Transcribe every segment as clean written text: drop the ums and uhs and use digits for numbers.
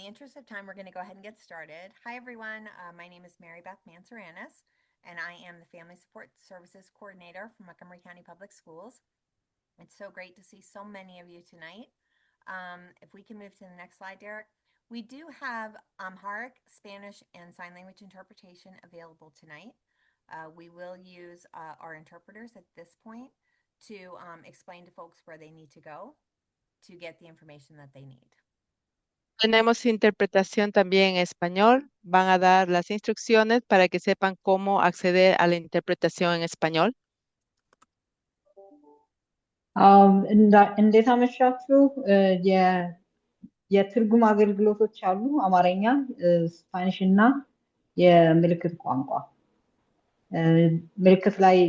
the interest of time, we're going to go ahead and get started. Hi, everyone. My name is Mary Beth Mansaranis, and I am the Family Support Services Coordinator for Montgomery County Public Schools. It's so great to see so many of you tonight. If we can move to the next slide, Derek. We do have Amharic, Spanish, and Sign Language interpretation available tonight. We will use our interpreters at this point to explain to folks where they need to go to get the information that they need. Tenemos interpretación también en español. Van a dar las instrucciones para que sepan cómo acceder a la interpretación en español. እንዴት አመሻችሁ። የትርጉም አገልግሎቶች አሉ፣ አማርኛ፣ ስፓኒሽ እና የምልክት ቋንቋ። ምልክት ላይ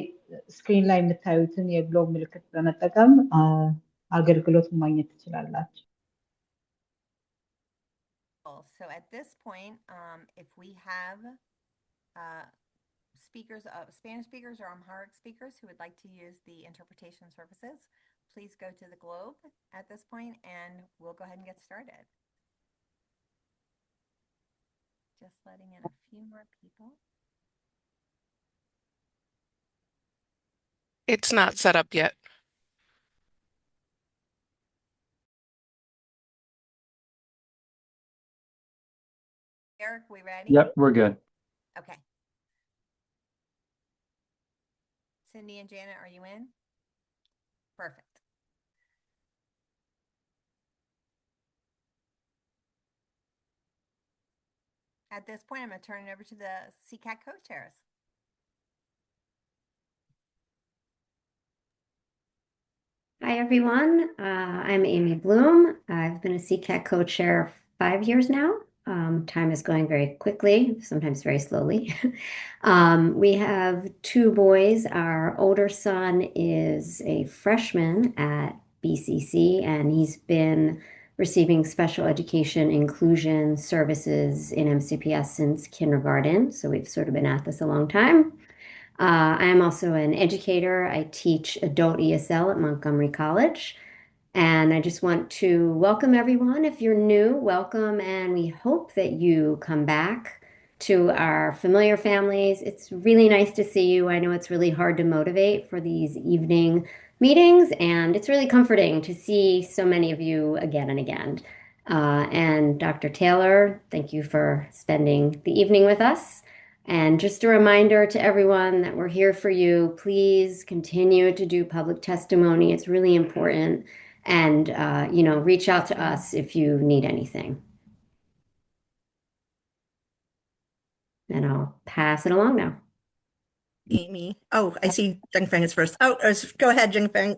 ስክሪን ላይ የምታዩትን የግሎብ ምልክት በመጠቀም አገልግሎቱን ማግኘት ትችላላችሁ። So at this point, if we have Spanish speakers or Amharic speakers who would like to use the interpretation services, please go to the globe at this point and we'll go ahead and get started. Just letting in a few more people. It's not set up yet. Eric, we ready? Yep, we're good. Okay. Cindy and Janet, are you in? Perfect. At this point, I'm going to turn it over to the SECAC co-chairs. Hi, everyone. I'm Amy Bloom. I've been a SECAC co-chair 5 years now. Time is going very quickly, sometimes very slowly. We have 2 boys. Our older son is a freshman at BCC, and he's been receiving special education inclusion services in MCPS since kindergarten. So we've sort of been at this a long time. I am also an educator. I teach adult ESL at Montgomery College. And I just want to welcome everyone. If you're new, welcome. And we hope that you come back to our familiar families. It's really nice to see you. I know it's really hard to motivate for these evening meetings, and it's really comforting to see so many of you again and again. And Dr. Taylor, thank you for spending the evening with us. And just a reminder to everyone that we're here for you. Please continue to do public testimony. It's really important. And, reach out to us if you need anything. And I'll pass it along now. Amy. Oh, I see Jung Feng is first. Oh, go ahead, Jung Feng.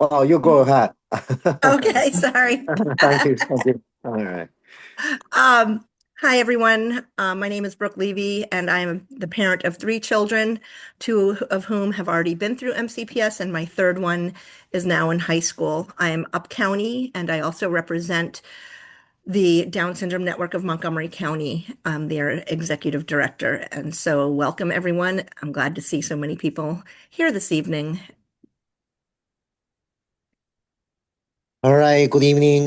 Well, you go ahead. Okay, sorry. Thank you. All right. Hi, everyone. My name is Brooke Levy, and I'm the parent of 3 children, 2 of whom have already been through MCPS, and my third one is now in high school. I am Up County, and I also represent the Down Syndrome Network of Montgomery County. I'm their executive director. And so welcome, everyone. I'm glad to see so many people here this evening. All right. Good evening.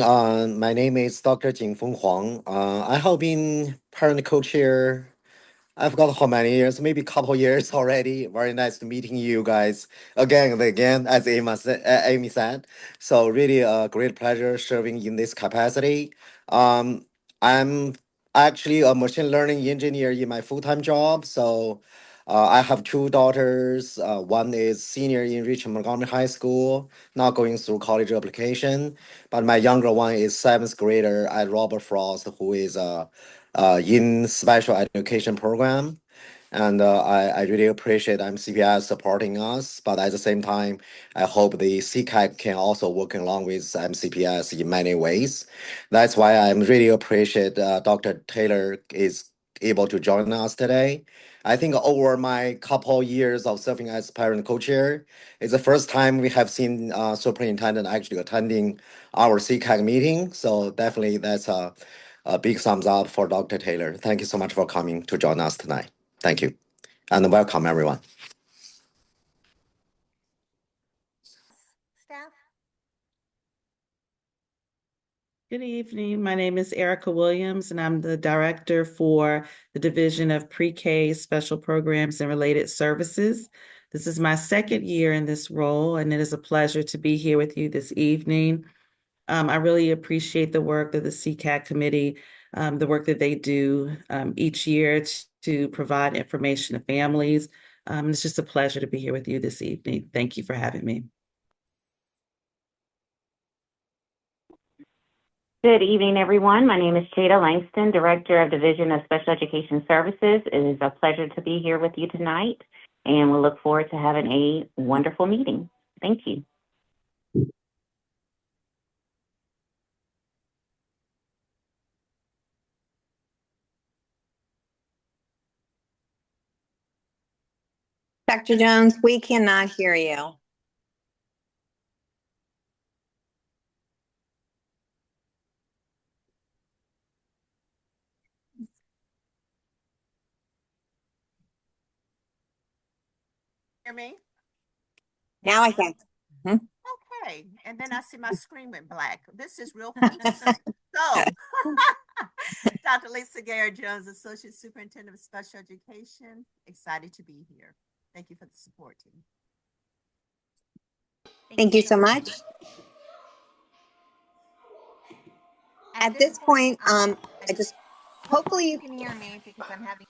My name is Dr. Jingfeng Huang. I have been parent co-chair. I forgot how many years, maybe a couple years already. Very nice to meeting you guys again and again, as Amy said. So really a great pleasure serving in this capacity. I'm actually a machine learning engineer in my full-time job. So I have 2 daughters. One is senior in Richmond Montgomery High School, now going through college application. But my younger one is 7th grader at Robert Frost, who is in special education program. And I really appreciate MCPS supporting us. But at the same time, I hope the SECAC can also work along with MCPS in many ways. That's why I'm really appreciate Dr. Taylor is able to join us today. I think over my couple years of serving as parent co-chair, it's the first time we have seen superintendent actually attending our SECAC meeting. So definitely that's a big thumbs up for Dr. Taylor. Thank you so much for coming to join us tonight. Thank you. And welcome, everyone. Staff? Good evening. My name is Erica Williams, and I'm the director for the Division of Pre-K Special Programs and Related Services. This is my second year in this role, and it is a pleasure to be here with you this evening. I really appreciate the work of the SECAC committee, the work that they do each year to provide information to families. It's just a pleasure to be here with you this evening. Thank you for having me. Good evening, everyone. My name is Jada Langston, Director of Division of Special Education Services. It is a pleasure to be here with you tonight, and we look forward to having a wonderful meeting. Thank you. Dr. Jones, we cannot hear you. Hear me? Now I can. Okay, and then I see my screen went black. This is real fun tonight. So, Dr. Lisa Garrett Jones, Associate Superintendent of Special Education, excited to be here. Thank you for the support, team. Thank you so much. At this point, I just hopefully you can hear me because I'm having.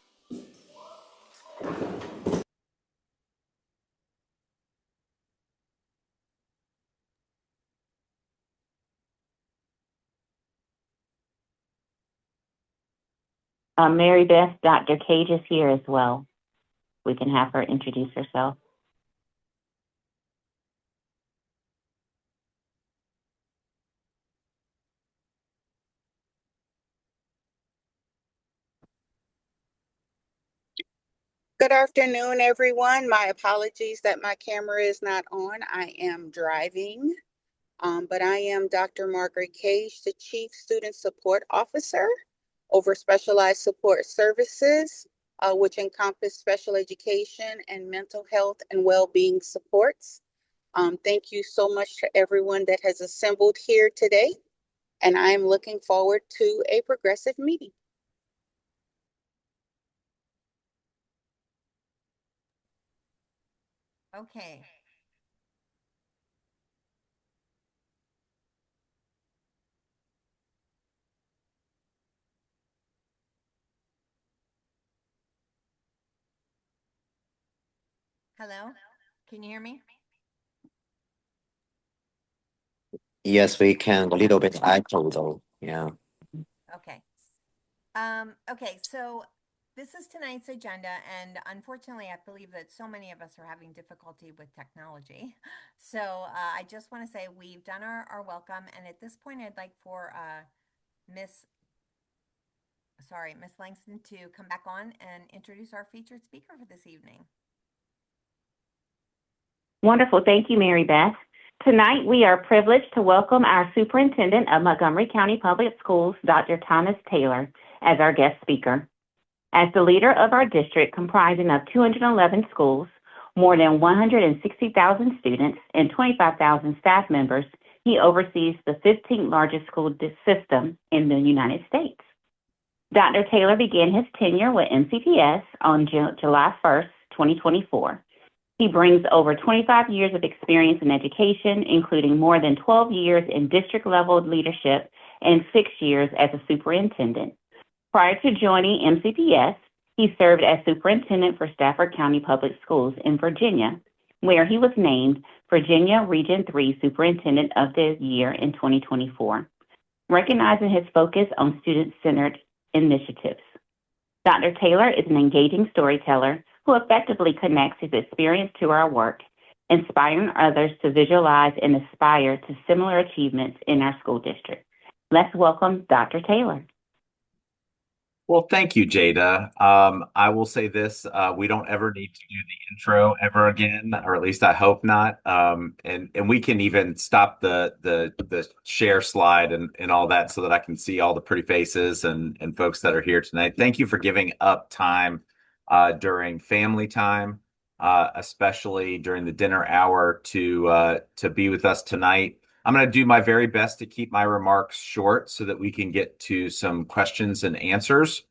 Mary Beth, Dr. Cage is here as well. We can have her introduce herself. Good afternoon, everyone. My apologies that my camera is not on. I am driving, but I am Dr. Margaret Cage, the Chief Student Support Officer over Specialized Support Services, which encompass special education and mental health and well-being supports. Thank you so much to everyone that has assembled here today, and I am looking forward to a progressive meeting. Okay. Hello, can you hear me? Yes, we can. A little bit echo though. Yeah. Okay. Okay, so this is tonight's agenda, and unfortunately, I believe that so many of us are having difficulty with technology. So I just want to say we've done our welcome, and at this point, I'd like for Miss Langston to come back on and introduce our featured speaker for this evening. Wonderful. Thank you, Mary Beth. Tonight, we are privileged to welcome our Superintendent of Montgomery County Public Schools, Dr. Thomas Taylor, as our guest speaker. As the leader of our district comprising of 211 schools, more than 160,000 students, and 25,000 staff members, he oversees the 15th largest school system in the United States. Dr. Taylor began his tenure with MCPS on July 1st, 2024. He brings over 25 years of experience in education, including more than 12 years in district-level leadership and 6 years as a superintendent. Prior to joining MCPS, he served as superintendent for Stafford County Public Schools in Virginia, where he was named Virginia Region 3 Superintendent of the Year in 2024, recognizing his focus on student-centered initiatives. Dr. Taylor is an engaging storyteller who effectively connects his experience to our work, inspiring others to visualize and aspire to similar achievements in our school district. Let's welcome Dr. Taylor. Well, thank you, Jada. I will say this, we don't ever need to do the intro ever again, or at least I hope not. And we can even stop the share slide and all that so that I can see all the pretty faces and folks that are here tonight. Thank you for giving up time during family time, especially during the dinner hour to be with us tonight. I'm going to do my very best to keep my remarks short so that we can get to some questions and answers,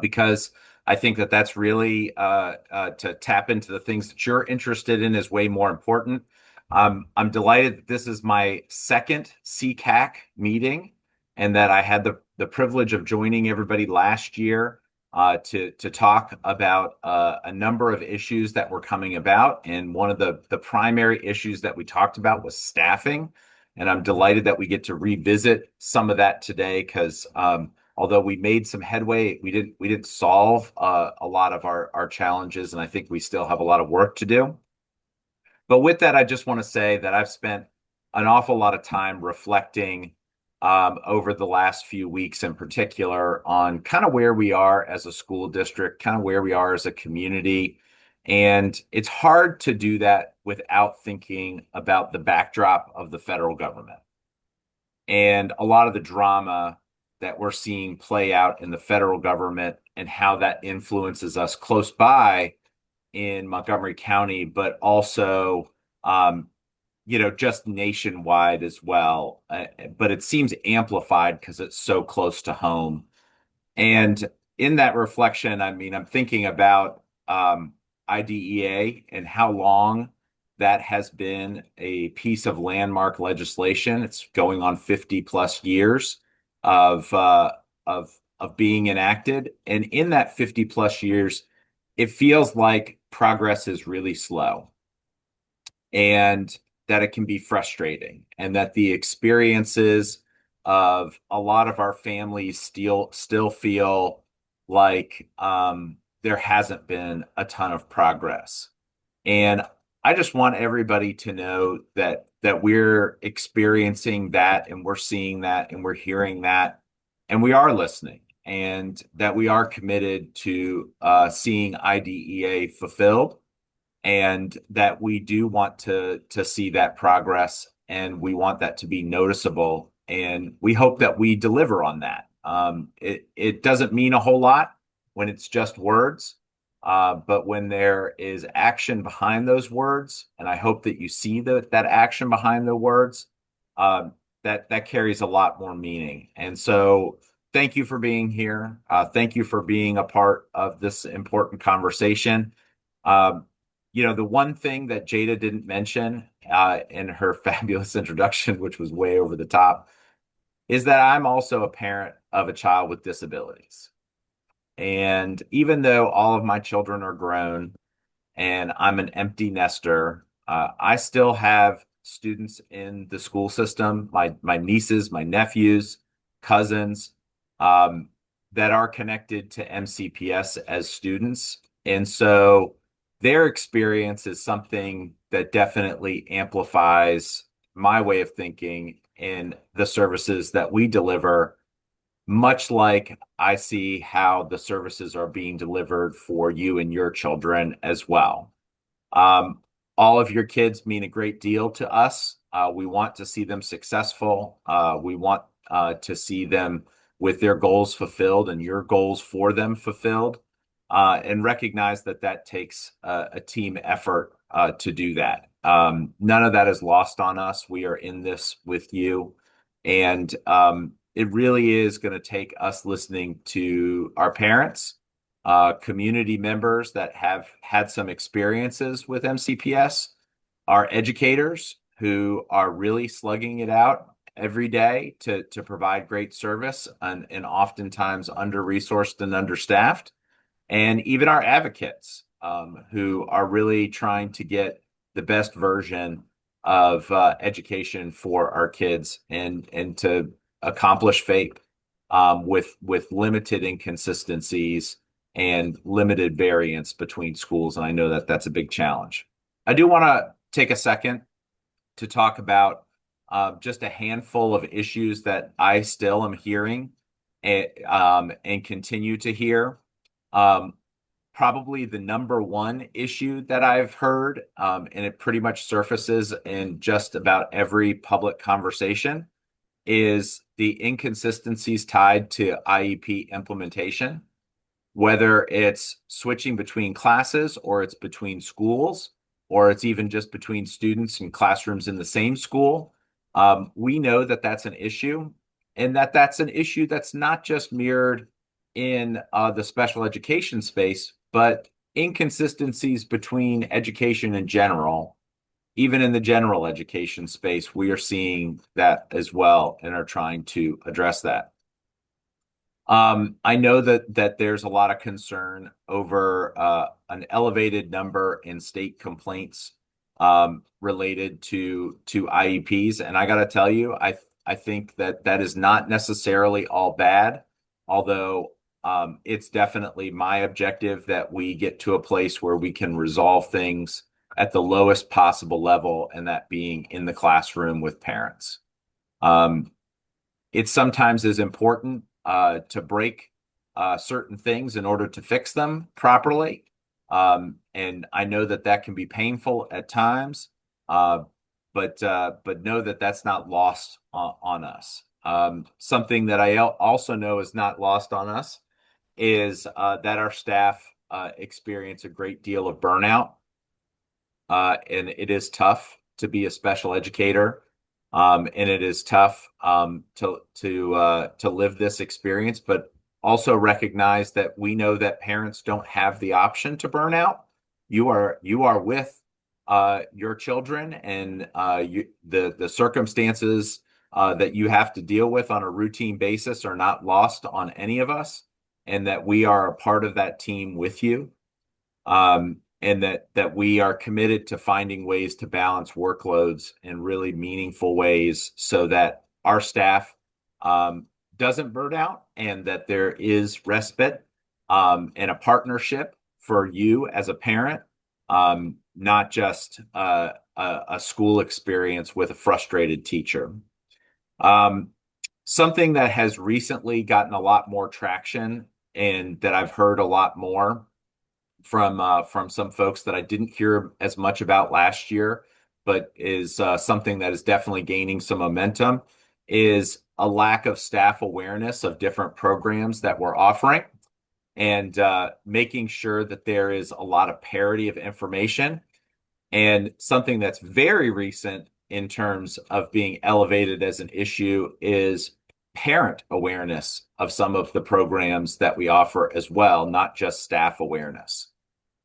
because I think that that's really to tap into the things that you're interested in is way more important. I'm delighted that this is my second SECAC meeting and that I had the privilege of joining everybody last year to talk about a number of issues that were coming about. And one of the primary issues that we talked about was staffing. And I'm delighted that we get to revisit some of that today because although we made some headway, we didn't solve a lot of our challenges, and I think we still have a lot of work to do. But with that, I just want to say that I've spent an awful lot of time reflecting over the last few weeks in particular on kind of where we are as a school district, kind of where we are as a community. And it's hard to do that without thinking about the backdrop of the federal government and a lot of the drama that we're seeing play out in the federal government and how that influences us close by in Montgomery County, but also, just nationwide as well. But it seems amplified because it's so close to home. And in that reflection, I mean, I'm thinking about IDEA and how long that has been a piece of landmark legislation. It's going on 50 plus years of being enacted. And in that 50 plus years, it feels like progress is really slow and that it can be frustrating and that the experiences of a lot of our families still feel like there hasn't been a ton of progress. And I just want everybody to know that we're experiencing that and we're seeing that and we're hearing that and we are listening and that we are committed to seeing IDEA fulfilled and that we do want to see that progress and we want that to be noticeable and we hope that we deliver on that. It doesn't mean a whole lot when it's just words, but when there is action behind those words, and I hope that you see that action behind the words, that carries a lot more meaning. And so thank you for being here. Thank you for being a part of this important conversation. The one thing that Jada didn't mention in her fabulous introduction, which was way over the top, is that I'm also a parent of a child with disabilities. And even though all of my children are grown and I'm an empty nester, I still have students in the school system, my nieces, my nephews, cousins, that are connected to MCPS as students. And so their experience is something that definitely amplifies my way of thinking in the services that we deliver, much like I see how the services are being delivered for you and your children as well. All of your kids mean a great deal to us. We want to see them successful. We want to see them with their goals fulfilled and your goals for them fulfilled, and recognize that takes a team effort to do that. None of that is lost on us. We are in this with you. And it really is going to take us listening to our parents, community members that have had some experiences with MCPS, our educators who are really slugging it out every day to provide great service and oftentimes under-resourced and understaffed, and even our advocates who are really trying to get the best version of education for our kids and to accomplish FAPE with limited inconsistencies and limited variance between schools. And I know that that's a big challenge. I do want to take a second to talk about just a handful of issues that I still am hearing and continue to hear. Probably the number one issue that I've heard, and it pretty much surfaces in just about every public conversation, is the inconsistencies tied to IEP implementation, whether it's switching between classes or it's between schools, or it's even just between students and classrooms in the same school. We know that that's an issue, and that's an issue that's not just mirrored in the special education space, but inconsistencies between education in general. Even in the general education space, we are seeing that as well and are trying to address that. I know that there's a lot of concern over an elevated number in state complaints related to IEPs, and I got to tell you, I think that is not necessarily all bad, although it's definitely my objective that we get to a place where we can resolve things at the lowest possible level, and that being in the classroom with parents. It sometimes is important to break certain things in order to fix them properly. And I know that can be painful at times, but know that that's not lost on us. Something that I also know is not lost on us is that our staff experience a great deal of burnout. And it is tough to be a special educator. And it is tough to live this experience, but also recognize that we know that parents don't have the option to burn out. You are with your children, and the circumstances that you have to deal with on a routine basis are not lost on any of us, and that we are a part of that team with you. And that we are committed to finding ways to balance workloads in really meaningful ways so that our staff doesn't burn out, and that there is respite and a partnership for you as a parent, not just a school experience with a frustrated teacher. Something that has recently gotten a lot more traction and that I've heard a lot more from some folks that I didn't hear as much about last year, but is something that is definitely gaining some momentum, is a lack of staff awareness of different programs that we're offering, and making sure that there is a lot of parity of information. And something that's very recent in terms of being elevated as an issue is parent awareness of some of the programs that we offer as well, not just staff awareness.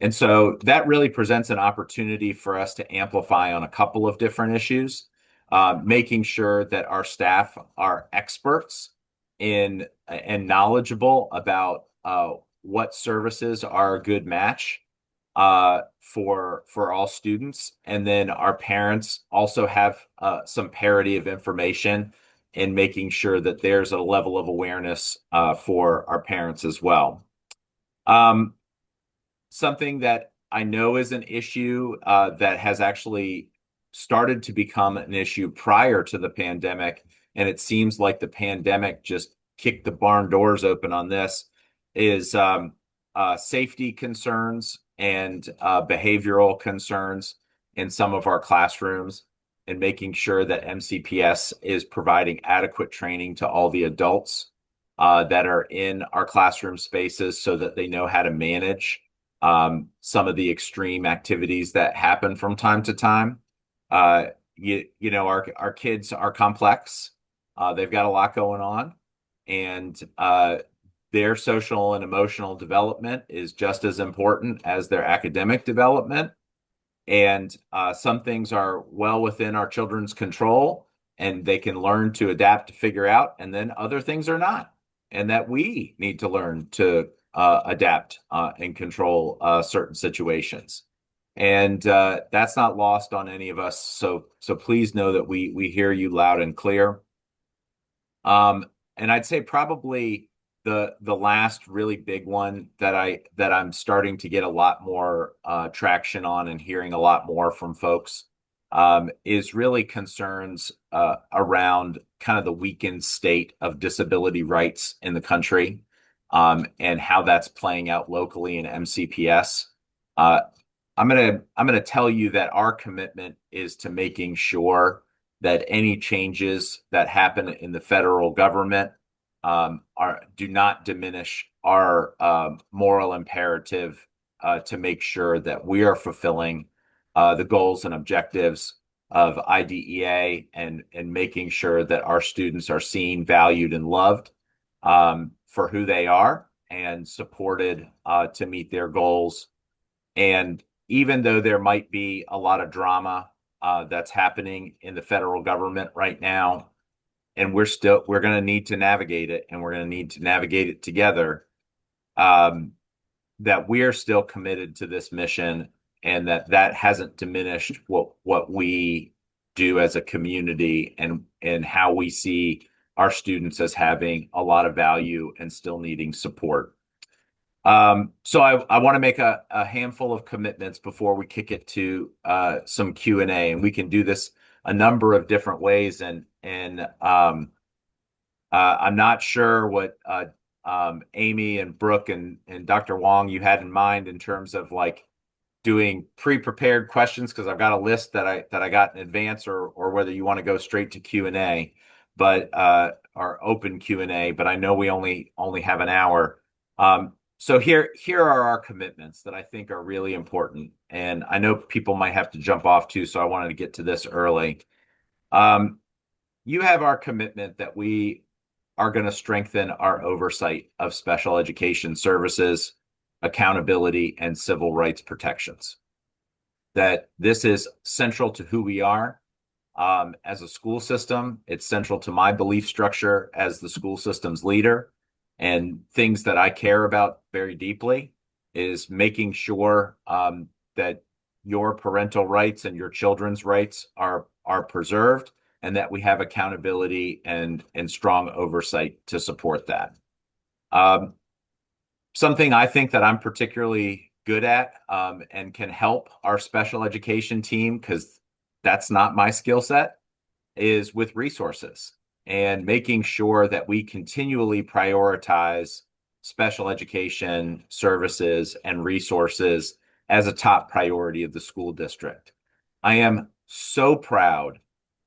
And so that really presents an opportunity for us to amplify on a couple of different issues, making sure that our staff are experts in and knowledgeable about what services are a good match for all students, and then our parents also have some parity of information, in making sure that there's a level of awareness for our parents as well. Something that I know is an issue that has actually started to become an issue prior to the pandemic, and it seems like the pandemic just kicked the barn doors open on this, is safety concerns and behavioral concerns in some of our classrooms, and making sure that MCPS is providing adequate training to all the adults that are in our classroom spaces, so that they know how to manage some of the extreme activities that happen from time to time. You know, our kids are complex. They've got a lot going on, and their social and emotional development is just as important as their academic development. And some things are well within our children's control, and they can learn to adapt to figure out, and then other things are not, and that we need to learn to adapt and control certain situations. And that's not lost on any of us. So please know that we hear you loud and clear. And I'd say probably the last really big one that I'm starting to get a lot more traction on, and hearing a lot more from folks, is really concerns around kind of the weakened state of disability rights in the country, and how that's playing out locally in MCPS. I'm gonna tell you that our commitment is to making sure that any changes that happen in the federal government do not diminish our moral imperative to make sure that we are fulfilling the goals and objectives of IDEA and making sure that our students are seen, valued, and loved for who they are and supported to meet their goals. And even though there might be a lot of drama that's happening in the federal government right now, and we're going to need to navigate it, and we're going to need to navigate it together, that we're still committed to this mission, and that hasn't diminished what we do as a community and how we see our students as having a lot of value and still needing support. So I want to make a handful of commitments before we kick it to some Q&A, and we can do this a number of different ways. And I'm not sure what Amy and Brooke and Dr. Wong you had in mind in terms of like doing pre-prepared questions, because I've got a list that I got in advance, or whether you want to go straight to Q&A, but or open Q&A. But I know we only have an hour. So here are our commitments that I think are really important, and I know people might have to jump off too, so I wanted to get to this early. You have our commitment that we are going to strengthen our oversight of special education services, accountability, and civil rights protections. That this is central to who we are as a school system. It's central to my belief structure as the school system's leader. And things that I care about very deeply is making sure that your parental rights and your children's rights are preserved, and that we have accountability and strong oversight to support that. Something I think that I'm particularly good at and can help our special education team, because that's not my skill set, is with resources and making sure that we continually prioritize special education services and resources as a top priority of the school district. I am so proud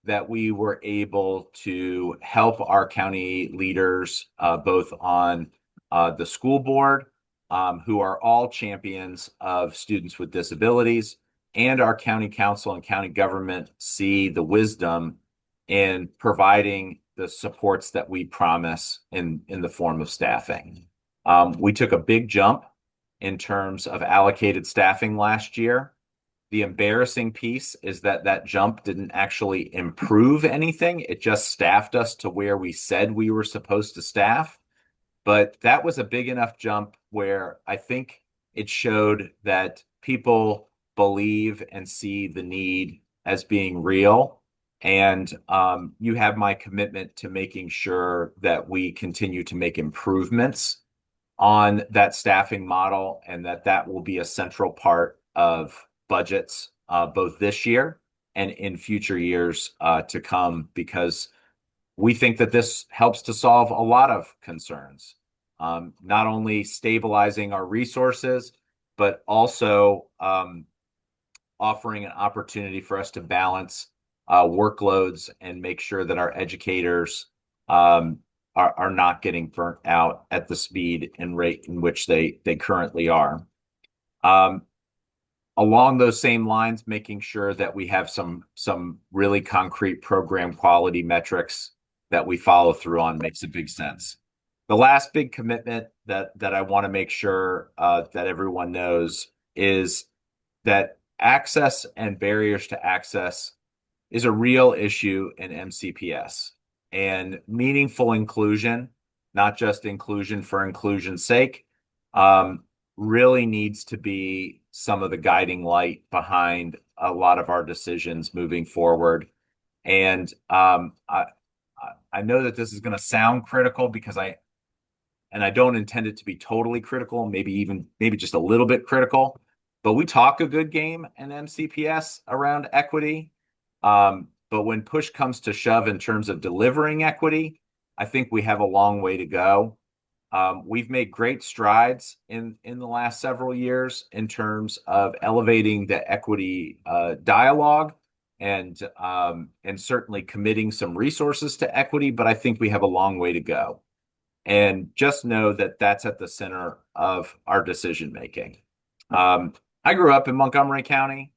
that we were able to help our county leaders, both on the school board, who are all champions of students with disabilities, and our county council and county government, see the wisdom in providing the supports that we promise in the form of staffing. We took a big jump in terms of allocated staffing last year. The embarrassing piece is that jump didn't actually improve anything. It just staffed us to where we said we were supposed to staff. But that was a big enough jump where I think it showed that people believe and see the need as being real. And you have my commitment to making sure that we continue to make improvements on that staffing model, and that will be a central part of budgets both this year and in future years to come, because we think that this helps to solve a lot of concerns, not only stabilizing our resources, but also offering an opportunity for us to balance workloads and make sure that our educators are not getting burnt out at the speed and rate in which they currently are. Along those same lines, making sure that we have some really concrete program quality metrics that we follow through on makes a big sense. The last big commitment that I want to make sure that everyone knows is that access and barriers to access is a real issue in MCPS, and meaningful inclusion, not just inclusion for inclusion's sake, really needs to be some of the guiding light behind a lot of our decisions moving forward. And I know that this is going to sound critical, because I don't intend it to be totally critical, maybe just a little bit critical, but we talk a good game in MCPS around equity. But when push comes to shove in terms of delivering equity, I think we have a long way to go. We've made great strides in the last several years in terms of elevating the equity dialogue and certainly committing some resources to equity, but I think we have a long way to go. And just know that that's at the center of our decision making. I grew up in Montgomery County.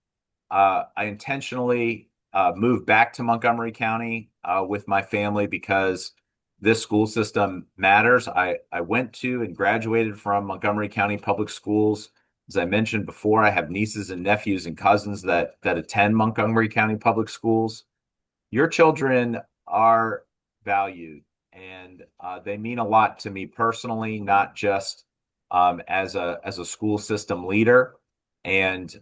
I intentionally moved back to Montgomery County with my family because this school system matters. I went to and graduated from Montgomery County Public Schools. As I mentioned before, I have nieces and nephews and cousins that attend Montgomery County Public Schools. Your children are valued, and they mean a lot to me personally, not just as a school system leader. And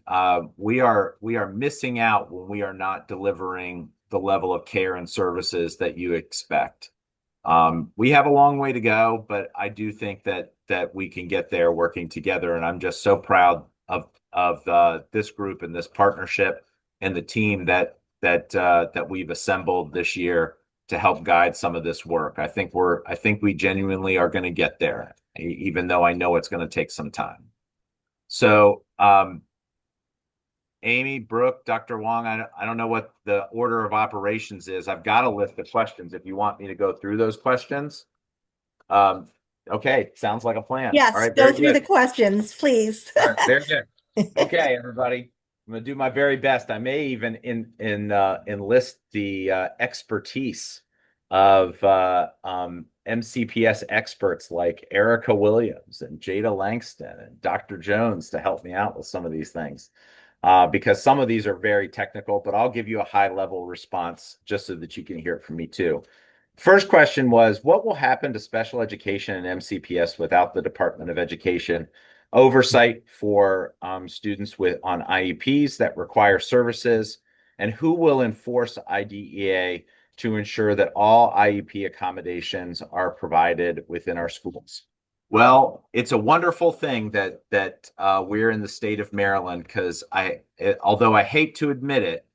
we are missing out when we are not delivering the level of care and services that you expect. We have a long way to go, but I do think that we can get there working together. And I'm just so proud of this group and this partnership and the team that we've assembled this year to help guide some of this work. I think we genuinely are going to get there, even though I know it's going to take some time. So, Amy, Brooke, Dr. Wong, I don't know what the order of operations is. I've got a list of questions if you want me to go through those questions. Okay, sounds like a plan. Yes, All right, go very through the good. questions, please. All right, very good. Okay, everybody, I'm going to do my very best. I may even enlist the expertise of MCPS experts like Erica Williams and Jada Langston and Dr. Jones to help me out with some of these things. Because some of these are very technical, but I'll give you a high-level response just so that you can hear it from me too. First question was, what will happen to special education and MCPS without the Department of Education oversight for students on IEPs that require services? And who will enforce IDEA to ensure that all IEP accommodations are provided within our schools? Well, it's a wonderful thing that we're in the state of Maryland because although I hate to admit it,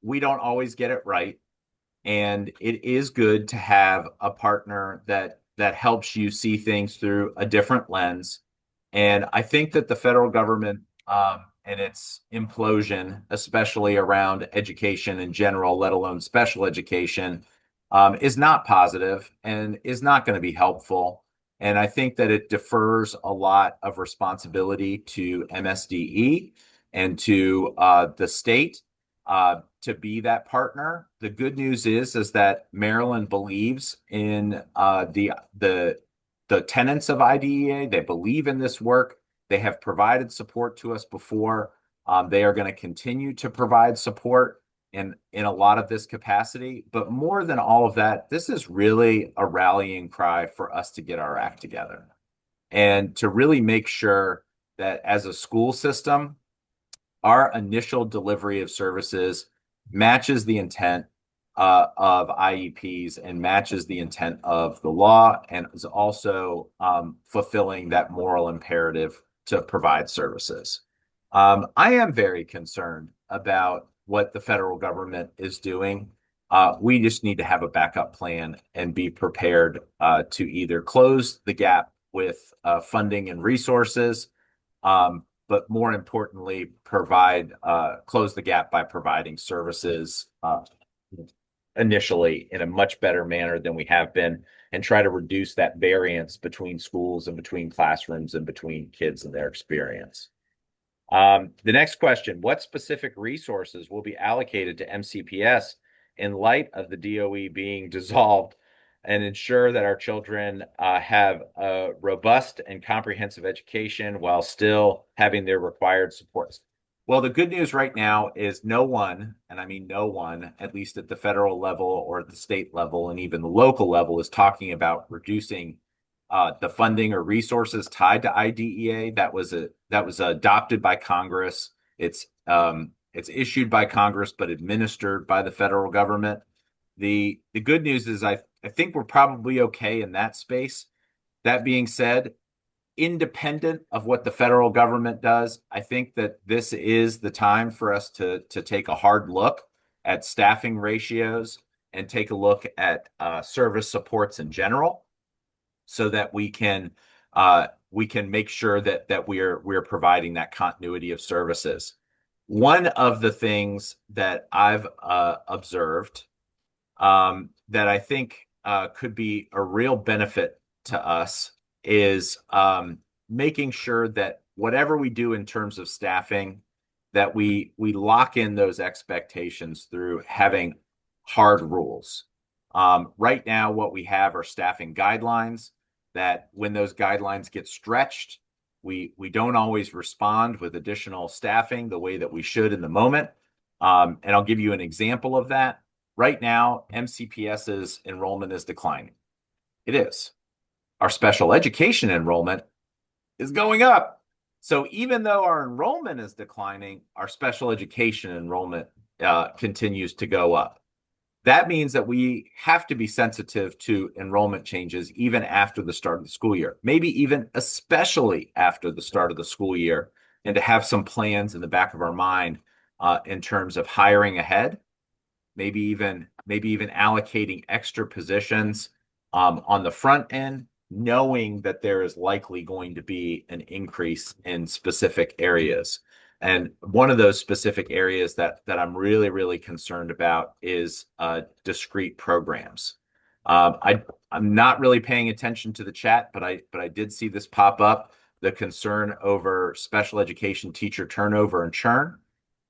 we don't always get it right. And it is good to have a partner that helps you see things through a different lens. And I think that the federal government and its implosion, especially around education in general, let alone special education, is not positive and is not going to be helpful. And I think that it defers a lot of responsibility to MSDE and to the state to be that partner. The good news is that Maryland believes in the tenets of IDEA. They believe in this work. They have provided support to us before. They are going to continue to provide support in a lot of this capacity. But more than all of that, this is really a rallying cry for us to get our act together and to really make sure that as a school system, our initial delivery of services matches the intent of IEPs and matches the intent of the law and is also fulfilling that moral imperative to provide services. I am very concerned about what the federal government is doing. We just need to have a backup plan and be prepared to either close the gap with funding and resources, but more importantly, close the gap by providing services initially in a much better manner than we have been, and try to reduce that variance between schools and between classrooms and between kids and their experience. The next question, what specific resources will be allocated to MCPS in light of the DOE being dissolved and ensure that our children have a robust and comprehensive education while still having their required supports? Well, the good news right now is no one, and I mean no one, at least at the federal level or at the state level and even the local level, is talking about reducing the funding or resources tied to IDEA. That was adopted by Congress. It's issued by Congress, but administered by the federal government. The good news is I think we're probably okay in that space. That being said, independent of what the federal government does, I think that this is the time for us to take a hard look at staffing ratios and take a look at service supports in general, so that we can make sure that we're providing that continuity of services. One of the things that I've observed that I think could be a real benefit to us is making sure that whatever we do in terms of staffing that we lock in those expectations through having hard rules. Right now, what we have are staffing guidelines that when those guidelines get stretched, we don't always respond with additional staffing the way that we should in the moment. And I'll give you an example of that. Right now, MCPS's enrollment is declining. It is. Our special education enrollment is going up. So even though our enrollment is declining, our special education enrollment continues to go up. That means that we have to be sensitive to enrollment changes even after the start of the school year, maybe even especially after the start of the school year, and to have some plans in the back of our mind in terms of hiring ahead, maybe even allocating extra positions on the front end, knowing that there is likely going to be an increase in specific areas. And one of those specific areas that I'm really, really concerned about is discrete programs. I'm not really paying attention to the chat, but I did see this pop up, the concern over special education teacher turnover and churn.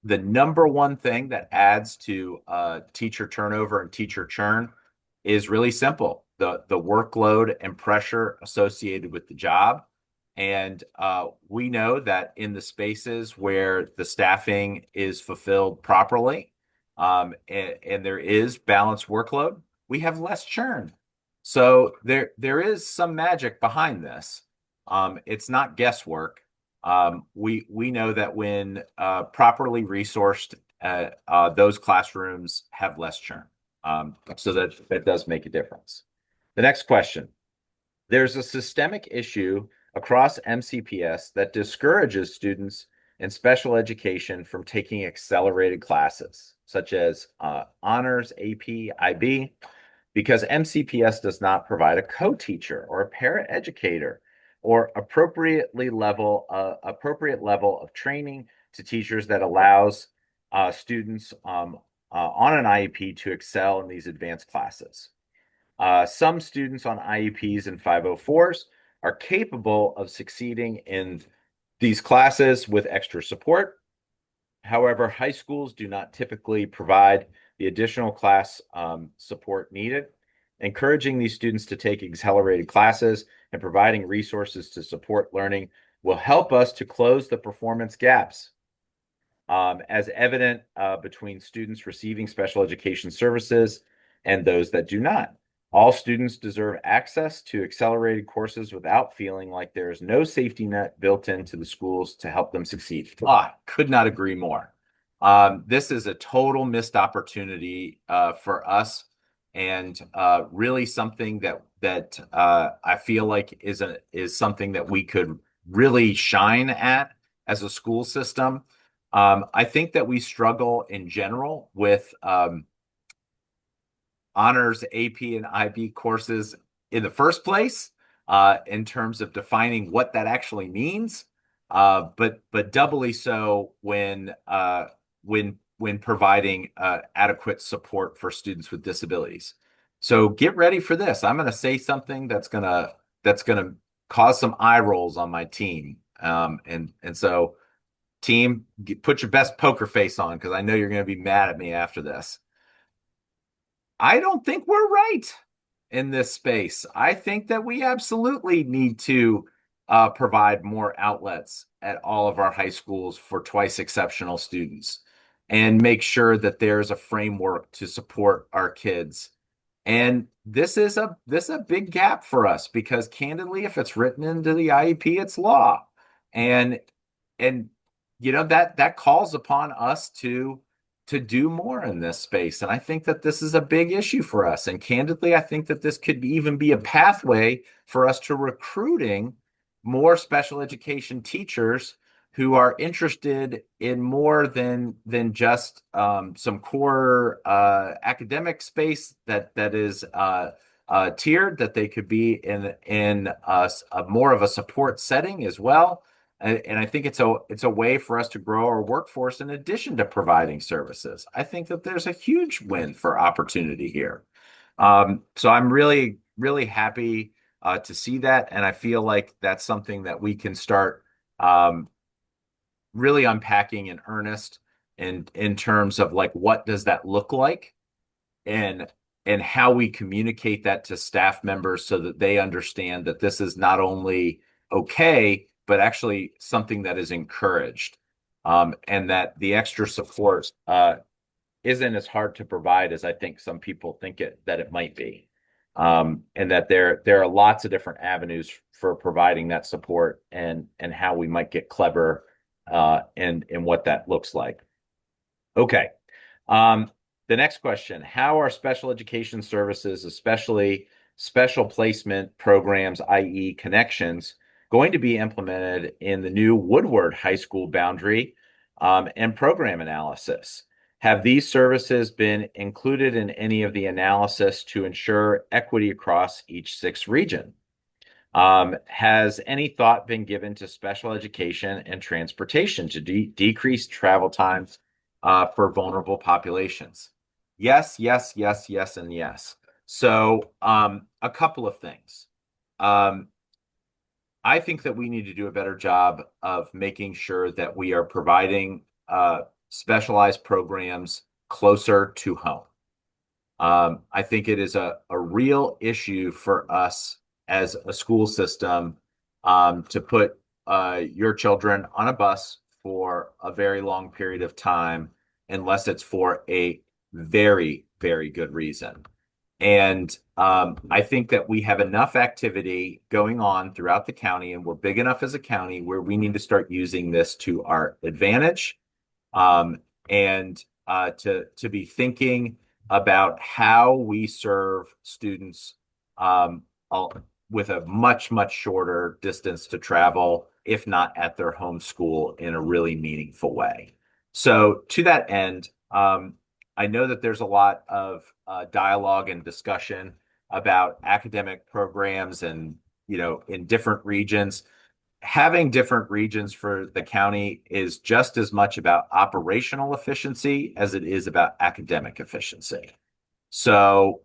The number one thing that adds to teacher turnover and teacher churn is really simple: the workload and pressure associated with the job. And we know that in the spaces where the staffing is fulfilled properly, and there is balanced workload, we have less churn. So there is some magic behind this. It's not guesswork. We know that when properly resourced, those classrooms have less churn. So that does make a difference. The next question. There's a systemic issue across MCPS that discourages students in special education from taking accelerated classes, such as honors, AP, IB, because MCPS does not provide a co-teacher or a paraeducator or appropriate level of training to teachers that allows students on an IEP to excel in these advanced classes. Some students on IEPs and 504s are capable of succeeding in these classes with extra support. However, high schools do not typically provide the additional class support needed. Encouraging these students to take accelerated classes and providing resources to support learning will help us to close the performance gaps as evident between students receiving special education services and those that do not. All students deserve access to accelerated courses without feeling like there is no safety net built into the schools to help them succeed. Could not agree more. This is a total missed opportunity for us, and really something that I feel like is something that we could really shine at as a school system. I think that we struggle in general with honors, AP, and IB courses in the first place, in terms of defining what that actually means, but doubly so when providing adequate support for students with disabilities. So get ready for this. I'm going to say something that's gonna cause some eye rolls on my team, and so team, put your best poker face on, because I know you're going to be mad at me after this. I don't think we're right in this space. I think that we absolutely need to provide more outlets at all of our high schools for twice exceptional students and make sure that there's a framework to support our kids. And this is a big gap for us, because candidly, if it's written into the IEP, it's law. And that calls upon us to do more in this space. And I think that this is a big issue for us. And candidly, I think that this could even be a pathway for us to recruiting more special education teachers who are interested in more than just some core academic space that is tiered, that they could be in a more of a support setting as well. And I think it's a way for us to grow our workforce in addition to providing services. I think that there's a huge win for opportunity here. So I'm really, really happy to see that. And I feel like that's something that we can start really unpacking in earnest and in terms of like what does that look like, and how we communicate that to staff members so that they understand that this is not only okay, but actually something that is encouraged, and that the extra support isn't as hard to provide as I think some people think that it might be, and that there are lots of different avenues for providing that support, and how we might get clever and what that looks like. Okay. The next question: how are special education services, especially special placement programs, i.e. connections, going to be implemented in the new Woodward High School boundary and program analysis? Have these services been included in any of the analysis to ensure equity across each 6 region? Has any thought been given to special education and transportation to decrease travel times for vulnerable populations? Yes, yes, yes, yes, and yes. So a couple of things. I think that we need to do a better job of making sure that we are providing specialized programs closer to home. I think it is a real issue for us as a school system to put your children on a bus for a very long period of time, unless it's for a very, very good reason. And I think that we have enough activity going on throughout the county, and we're big enough as a county where we need to start using this to our advantage, and to be thinking about how we serve students with a much, much shorter distance to travel, if not at their home school, in a really meaningful way. So to that end, I know that there's a lot of dialogue and discussion about academic programs and, in different regions. Having different regions for the county is just as much about operational efficiency as it is about academic efficiency. So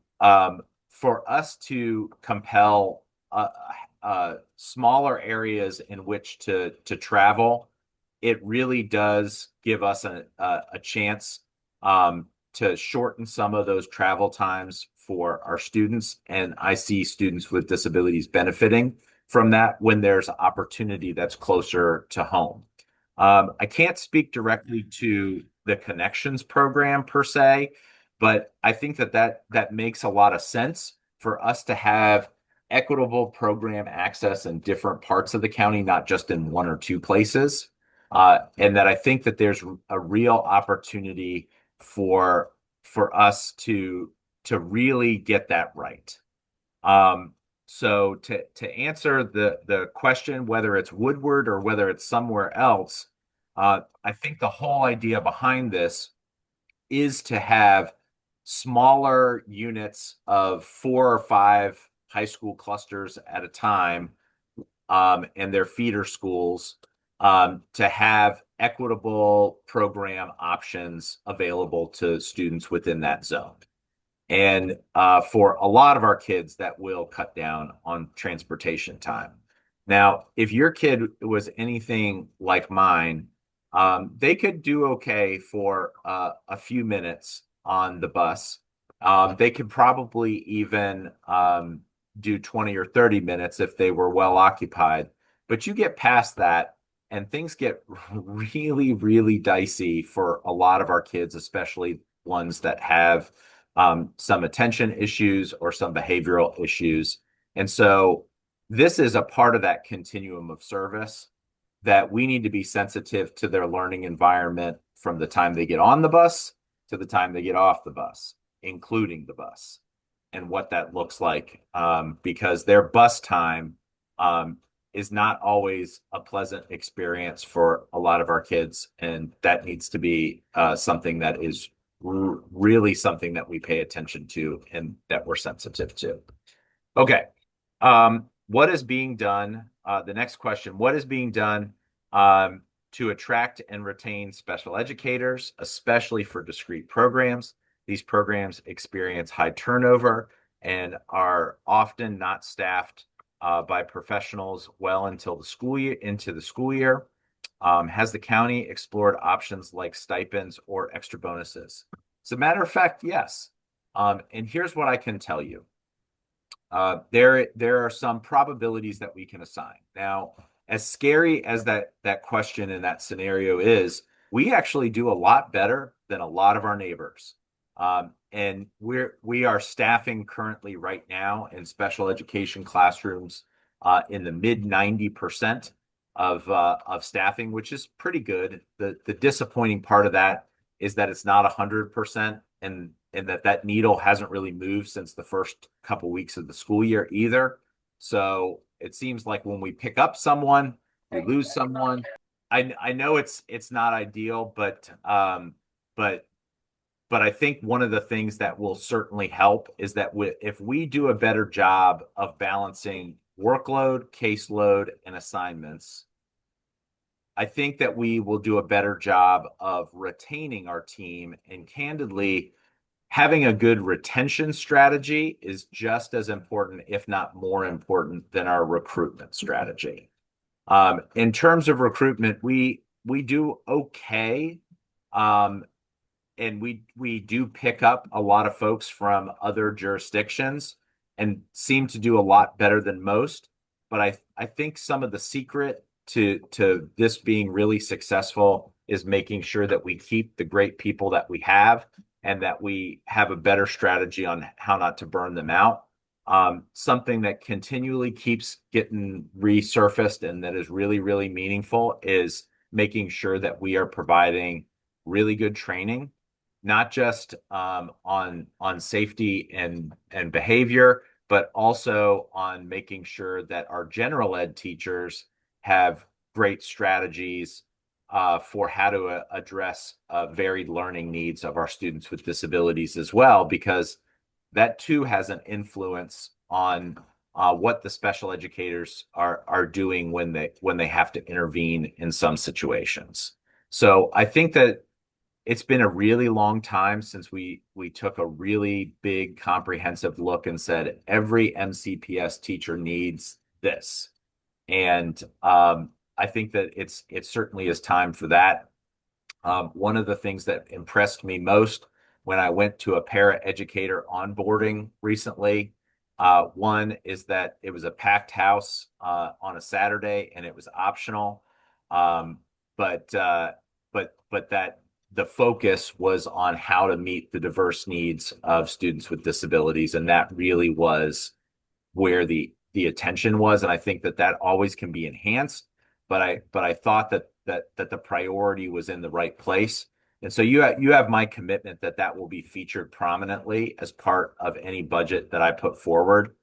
for us to compel smaller areas in which to travel, it really does give us a chance to shorten some of those travel times for our students. And I see students with disabilities benefiting from that when there's opportunity that's closer to home. I can't speak directly to the Connections program per se, but I think that makes a lot of sense for us to have equitable program access in different parts of the county, not just in 1 or 2 places. And that I think that there's a real opportunity for us to really get that right. So to answer the question, whether it's Woodward or whether it's somewhere else, I think the whole idea behind this is to have smaller units of 4 or 5 high school clusters at a time, and their feeder schools, to have equitable program options available to students within that zone. And for a lot of our kids, that will cut down on transportation time. Now, if your kid was anything like mine, they could do okay for a few minutes on the bus. They could probably even do 20 or 30 minutes if they were well occupied. But you get past that, and things get really, really dicey for a lot of our kids, especially ones that have some attention issues or some behavioral issues. And so this is a part of that continuum of service that we need to be sensitive to their learning environment from the time they get on the bus to the time they get off the bus, including the bus, and what that looks like, because their bus time is not always a pleasant experience for a lot of our kids. And that needs to be something that is really something that we pay attention to and that we're sensitive to. Okay. What is being done? The next question: what is being done to attract and retain special educators, especially for discrete programs? These programs experience high turnover and are often not staffed by professionals well into the school year. Has the county explored options like stipends or extra bonuses? As a matter of fact, yes. And here's what I can tell you. There are some probabilities that we can assign. Now, as scary as that question in that scenario is, we actually do a lot better than a lot of our neighbors. And we are staffing currently right now in special education classrooms in the mid 90% of staffing, which is pretty good. The disappointing part of that is that it's not 100%, and that needle hasn't really moved since the first couple weeks of the school year either. So it seems like when we pick up someone, we lose someone. I know it's not ideal, but I think one of the things that will certainly help is that if we do a better job of balancing workload, caseload, and assignments, I think that we will do a better job of retaining our team. And candidly, having a good retention strategy is just as important, if not more important, than our recruitment strategy. In terms of recruitment, we do okay. And we do pick up a lot of folks from other jurisdictions and seem to do a lot better than most. But I think some of the secret to this being really successful is making sure that we keep the great people that we have and that we have a better strategy on how not to burn them out. Something that continually keeps getting resurfaced and that is really, really meaningful is making sure that we are providing really good training, not just on safety and behavior, but also on making sure that our general ed teachers have great strategies for how to address varied learning needs of our students with disabilities as well, because that too has an influence on what the special educators are doing when they have to intervene in some situations. So I think that it's been a really long time since we took a really big comprehensive look and said every MCPS teacher needs this. And I think that it certainly is time for that. One of the things that impressed me most when I went to a para-educator onboarding recently, one is that it was a packed house on a Saturday and it was optional, but that the focus was on how to meet the diverse needs of students with disabilities, and that really was where the attention was. And I think that always can be enhanced, but I thought that the priority was in the right place. And so you have my commitment that will be featured prominently as part of any budget that I put forward.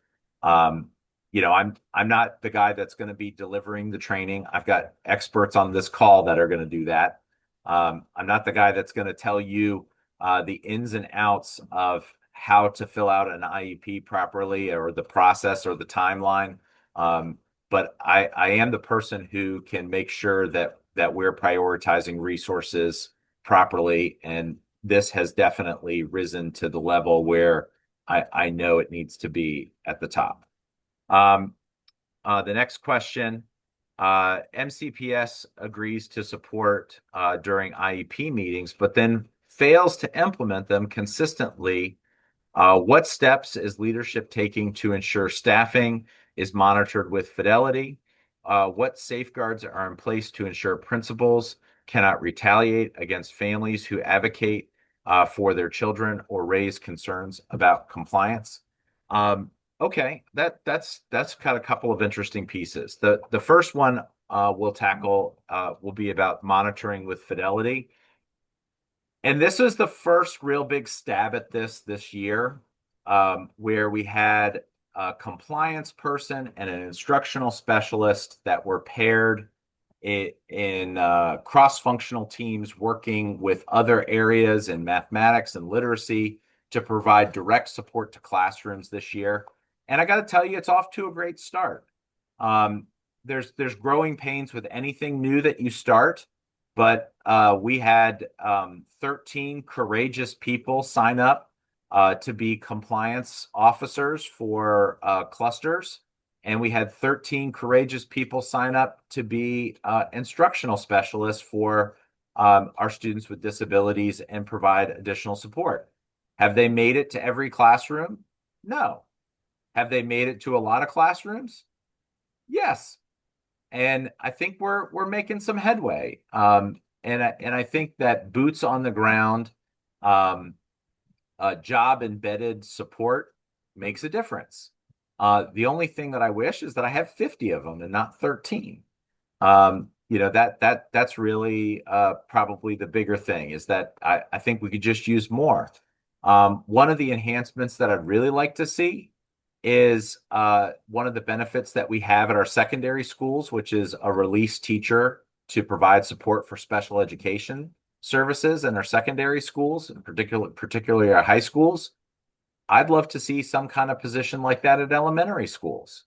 I'm not the guy that's going to be delivering the training. I've got experts on this call that are going to do that. I'm not the guy that's going to tell you the ins and outs of how to fill out an IEP properly or the process or the timeline. But I am the person who can make sure that we're prioritizing resources properly. And this has definitely risen to the level where I know it needs to be at the top. The next question, MCPS agrees to support during IEP meetings, but then fails to implement them consistently. What steps is leadership taking to ensure staffing is monitored with fidelity? What safeguards are in place to ensure principals cannot retaliate against families who advocate for their children or raise concerns about compliance? Okay, that's got a couple of interesting pieces. The first one we'll tackle will be about monitoring with fidelity. And this was the first real big stab at this year, where we had a compliance person and an instructional specialist that were paired in cross-functional teams working with other areas in mathematics and literacy to provide direct support to classrooms this year. And I got to tell you, it's off to a great start. There's growing pains with anything new that you start. But we had 13 courageous people sign up to be compliance officers for clusters. and we had 13 courageous people sign up to be instructional specialists for our students with disabilities and provide additional support. Have they made it to every classroom? No. Have they made it to a lot of classrooms? Yes. And I think we're making some headway. And I think that boots on the ground, job embedded support makes a difference. The only thing that I wish is that I have 50 of them and not 13. That's really probably the bigger thing, is that I think we could just use more. One of the enhancements that I'd really like to see is one of the benefits that we have at our secondary schools, which is a release teacher to provide support for special education services in our secondary schools, and particularly our high schools. I'd love to see some kind of position like that at elementary schools.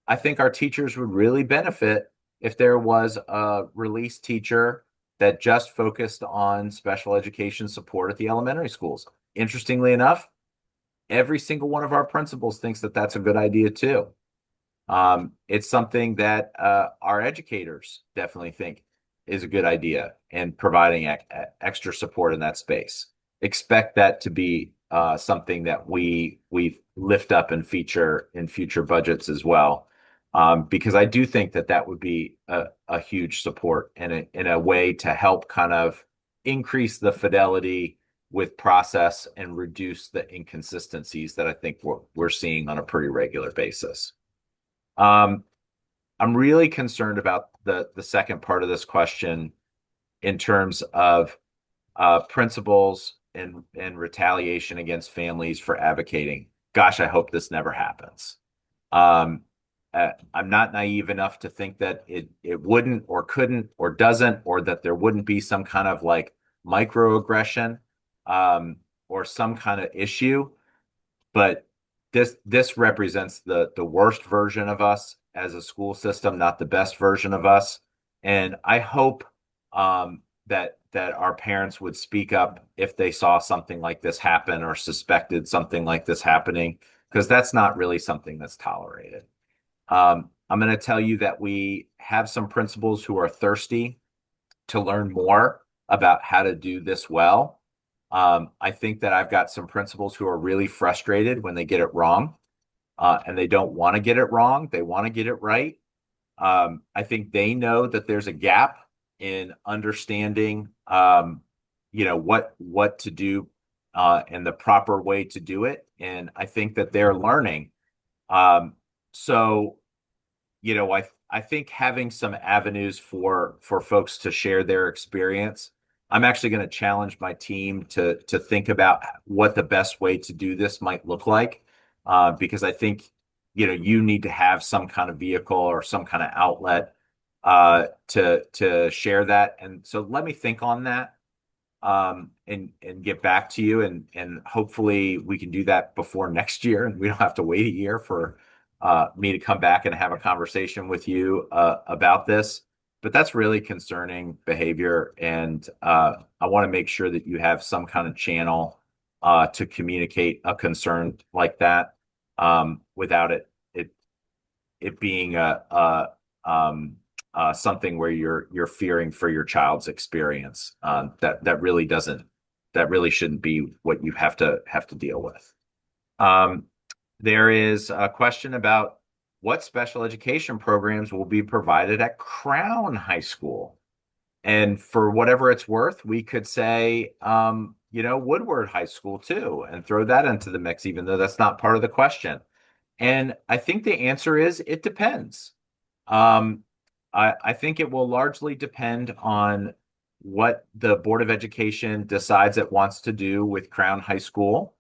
I think our teachers would really benefit if there was a release teacher that just focused on special education support at the elementary schools. Interestingly enough, every single one of our principals thinks that that's a good idea too. It's something that our educators definitely think is a good idea, and providing extra support in that space. Expect that to be something that we lift up and feature in future budgets as well, because I do think that that would be a huge support and in a way to help kind of increase the fidelity with process and reduce the inconsistencies that I think we're seeing on a pretty regular basis. I'm really concerned about the second part of this question in terms of principals and retaliation against families for advocating. Gosh, I hope this never happens. I'm not naive enough to think that it wouldn't or couldn't or doesn't, or that there wouldn't be some kind of like microaggression or some kind of issue. But this represents the worst version of us as a school system, not the best version of us. And I hope that our parents would speak up if they saw something like this happen or suspected something like this happening, because that's not really something that's tolerated. I'm going to tell you that we have some principals who are thirsty to learn more about how to do this well. I think that I've got some principals who are really frustrated when they get it wrong, and they don't want to get it wrong. They want to get it right. I think they know that there's a gap in understanding, what to do and the proper way to do it. And I think that they're learning. I think having some avenues for folks to share their experience. I'm actually going to challenge my team to think about what the best way to do this might look like, because I think you need to have some kind of vehicle or some kind of outlet to share that. And so let me think on that and get back to you, and hopefully we can do that before next year, and we don't have to wait a year for me to come back and have a conversation with you about this. But that's really concerning behavior, and I want to make sure that you have some kind of channel to communicate a concern like that without it being something where you're fearing for your child's experience. That really shouldn't be what you have to deal with. There is a question about what special education programs will be provided at Crown High School. And for whatever it's worth, we could say, Woodward High School too, and throw that into the mix, even though that's not part of the question. And I think the answer is it depends. I think it will largely depend on what the Board of Education decides it wants to do with Crown High School.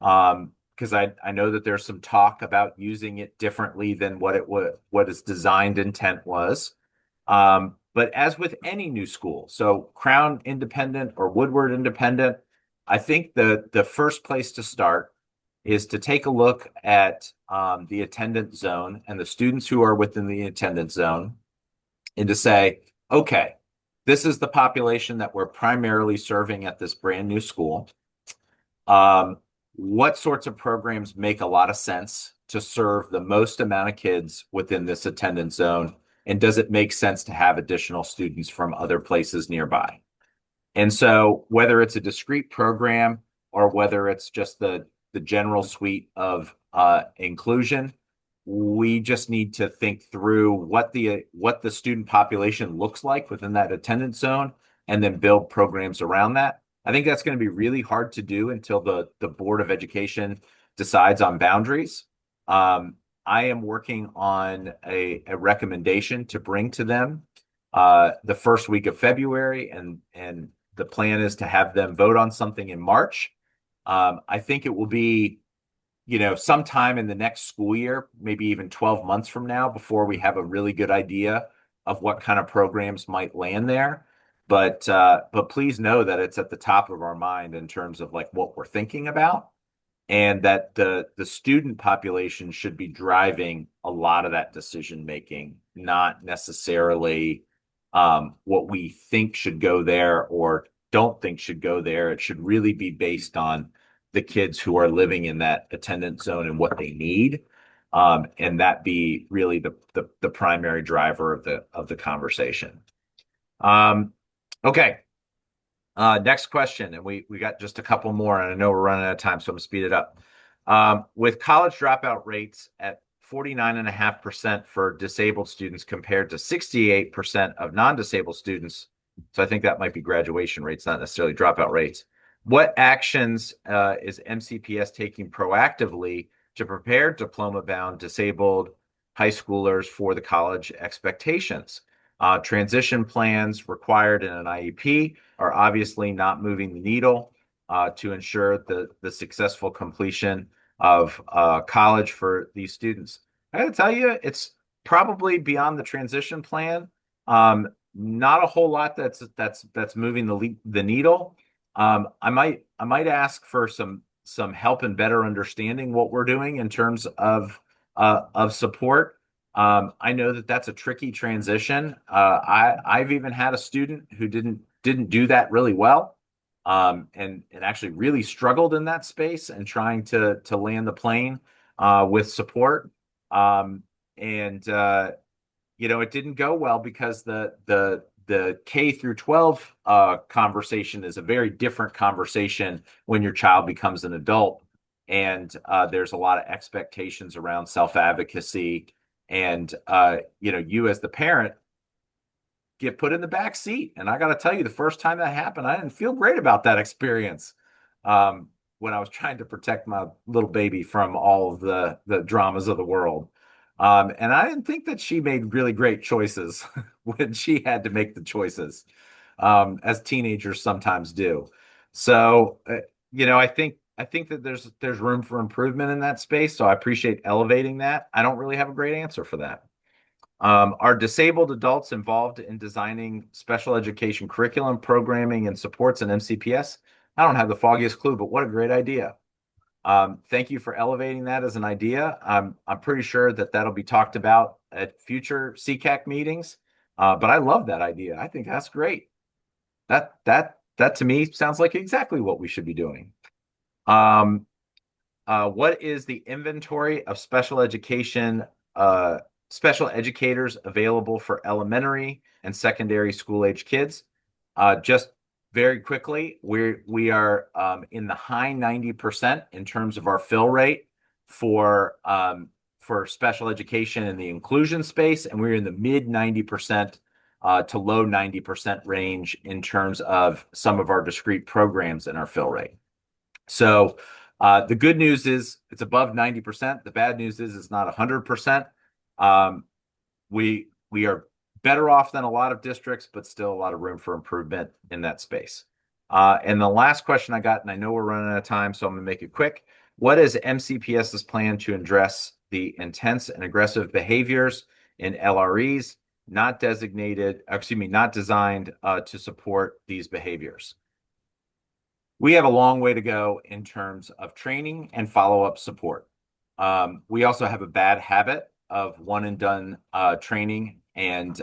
Because I know that there's some talk about using it differently than what its designed intent was. But as with any new school, so Crown Independent or Woodward Independent, I think the first place to start is to take a look at the attendance zone and the students who are within the attendance zone, and to say, okay, this is the population that we're primarily serving at this brand new school. What sorts of programs make a lot of sense to serve the most amount of kids within this attendance zone? And does it make sense to have additional students from other places nearby? And so whether it's a discrete program or whether it's just the general suite of inclusion, we just need to think through what the student population looks like within that attendance zone and then build programs around that. I think that's going to be really hard to do until the Board of Education decides on boundaries. I am working on a recommendation to bring to them the first week of February, and the plan is to have them vote on something in March. I think it will be, sometime in the next school year, maybe even 12 months from now, before we have a really good idea of what kind of programs might land there. But please know that it's at the top of our mind in terms of like what we're thinking about, and that the student population should be driving a lot of that decision making, not necessarily what we think should go there or don't think should go there. It should really be based on the kids who are living in that attendance zone and what they need, and that be really the primary driver of the conversation. Okay. Next question, and we got just a couple more, and I know we're running out of time, so I'm gonna speed it up. With college dropout rates at 49.5% for disabled students compared to 68% of non-disabled students, so I think that might be graduation rates, not necessarily dropout rates. What actions is MCPS taking proactively to prepare diploma-bound disabled high schoolers for the college expectations? Transition plans required in an IEP are obviously not moving the needle to ensure the successful completion of college for these students. I gotta tell you, it's probably beyond the transition plan. Not a whole lot that's moving the needle. I might ask for some help and better understanding what we're doing in terms of support. I know that that's a tricky transition. I've even had a student who didn't do that really well, and actually really struggled in that space and trying to land the plane with support. It didn't go well because the K through 12 conversation is a very different conversation when your child becomes an adult, and there's a lot of expectations around self-advocacy. And you as the parent get put in the back seat. And I got to tell you, the first time that happened, I didn't feel great about that experience when I was trying to protect my little baby from all of the dramas of the world. And I didn't think that she made really great choices when she had to make the choices, as teenagers sometimes do. So, I think that there's room for improvement in that space. So I appreciate elevating that. I don't really have a great answer for that. Are disabled adults involved in designing special education curriculum, programming, and supports in MCPS? I don't have the foggiest clue, but what a great idea. Thank you for elevating that as an idea. I'm pretty sure that that'll be talked about at future SECAC meetings. But I love that idea. I think that's great. That to me sounds like exactly what we should be doing. What is the inventory of special educators available for elementary and secondary school age kids? Just very quickly, we are in the high 90% in terms of our fill rate for special education in the inclusion space, and we're in the mid 90% to low 90% range in terms of some of our discrete programs in our fill rate. So the good news is it's above 90%. The bad news is it's not 100%. We are better off than a lot of districts, but still a lot of room for improvement in that space. And the last question I got, and I know we're running out of time, so I'm going to make it quick. What is MCPS's plan to address the intense and aggressive behaviors in LREs not designed to support these behaviors? We have a long way to go in terms of training and follow-up support. We also have a bad habit of one and done training, and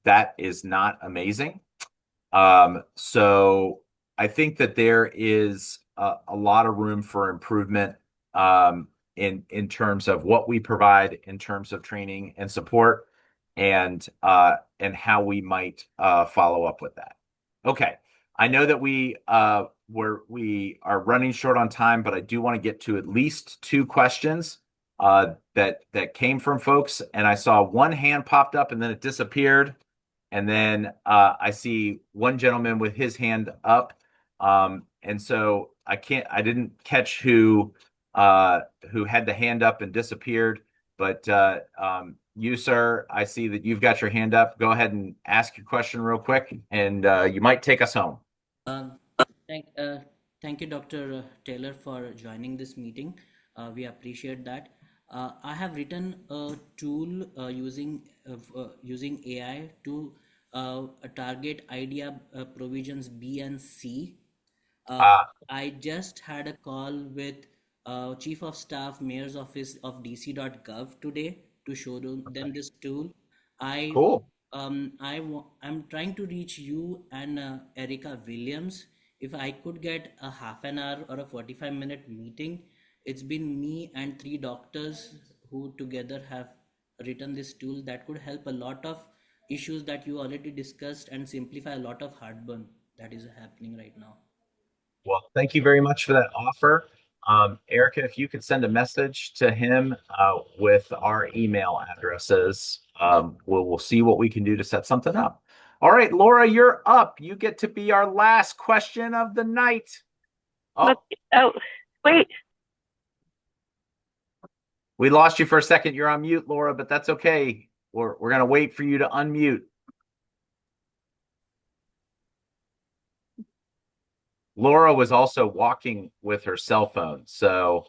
that is not amazing. So I think that there is a lot of room for improvement in terms of what we provide in terms of training and support, and how we might follow up with that. Okay, I know that we are running short on time, but I do want to get to at least two questions that came from folks, and I saw one hand popped up and then it disappeared, and then I see one gentleman with his hand up, and so I didn't catch who had the hand up and disappeared, but you, sir, I see that you've got your hand up. Go ahead and ask your question real quick, and you might take us home. Uh, thank, uh, Thank you, Dr. Taylor, for joining this meeting. We appreciate that. I have written a tool using AI to target idea provisions B and C. I just had a call with Chief of Staff, Mayor's Office of DC.gov today to show them this tool. Cool. I'm trying to reach you and Erica Williams. If I could get a half an hour or a 45-minute meeting, it's been me and 3 doctors who together have written this tool that could help a lot of issues that you already discussed and simplify a lot of heartburn that is happening right now. Well, thank you very much for that offer. Erica, if you could send a message to him with our email addresses, we'll see what we can do to set something up. All right, Laura, you're up. You get to be our last question of the night. Oh, wait. We lost you for a second. You're on mute, Laura, but that's okay. We're going to wait for you to unmute. Laura was also walking with her cell phone. So,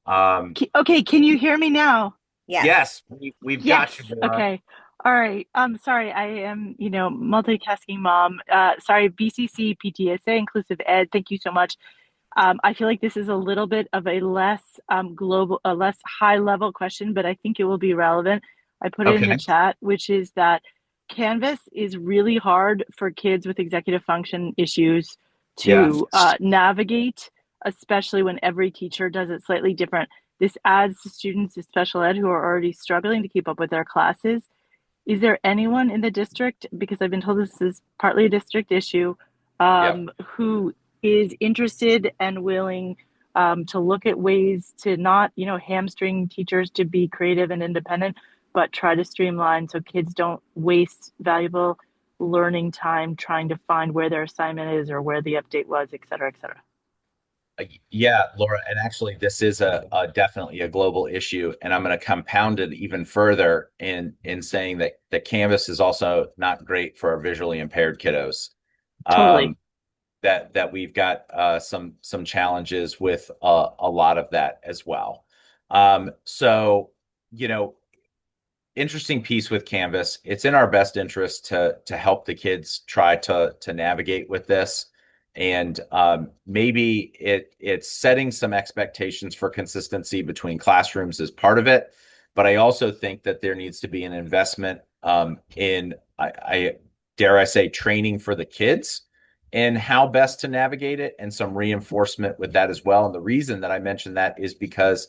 okay, can you hear me now? Yes, we've got you, Laura. Okay. All right. Sorry, I am, multitasking mom. Sorry, BCC, PTSA, Inclusive Ed. Thank you so much. I feel like this is a little bit of a less a less high level question, but I think it will be relevant. I put it in the chat, which is that Canvas is really hard for kids with executive function issues to navigate, especially when every teacher does it slightly different. This adds to students with special ed who are already struggling to keep up with their classes. Is there anyone in the district, because I've been told this is partly a district issue, who is interested and willing to look at ways to not, hamstring teachers to be creative and independent, but try to streamline so kids don't waste valuable learning time trying to find where their assignment is or where the update was, et cetera, et cetera. Yeah, Laura, and actually this is a definitely a global issue, and I'm going to compound it even further in saying that the Canvas is also not great for our visually impaired kiddos. Totally. That we've got some challenges with a lot of that as well. So, interesting piece with Canvas. It's in our best interest to help the kids try to navigate with this. And maybe it's setting some expectations for consistency between classrooms as part of it. But I also think that there needs to be an investment in, dare I say, training for the kids and how best to navigate it, and some reinforcement with that as well. And the reason that I mentioned that is because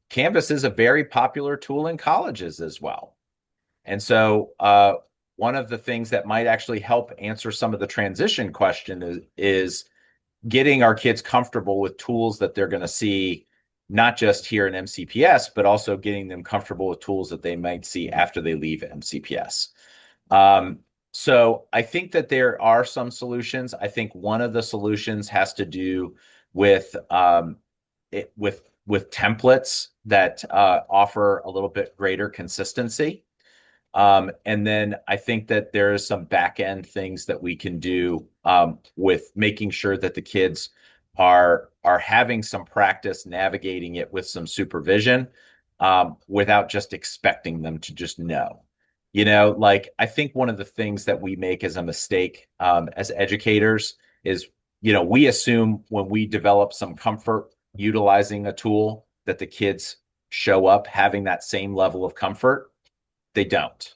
Canvas is a very popular tool in colleges as well. And so one of the things that might actually help answer some of the transition question is getting our kids comfortable with tools that they're going to see, not just here in MCPS, but also getting them comfortable with tools that they might see after they leave MCPS. So I think that there are some solutions. I think one of the solutions has to do with templates that offer a little bit greater consistency. And then I think that there is some back end things that we can do with making sure that the kids are having some practice navigating it with some supervision without just expecting them to just know. I think one of the things that we make as a mistake as educators is, we assume when we develop some comfort utilizing a tool that the kids show up having that same level of comfort. They don't.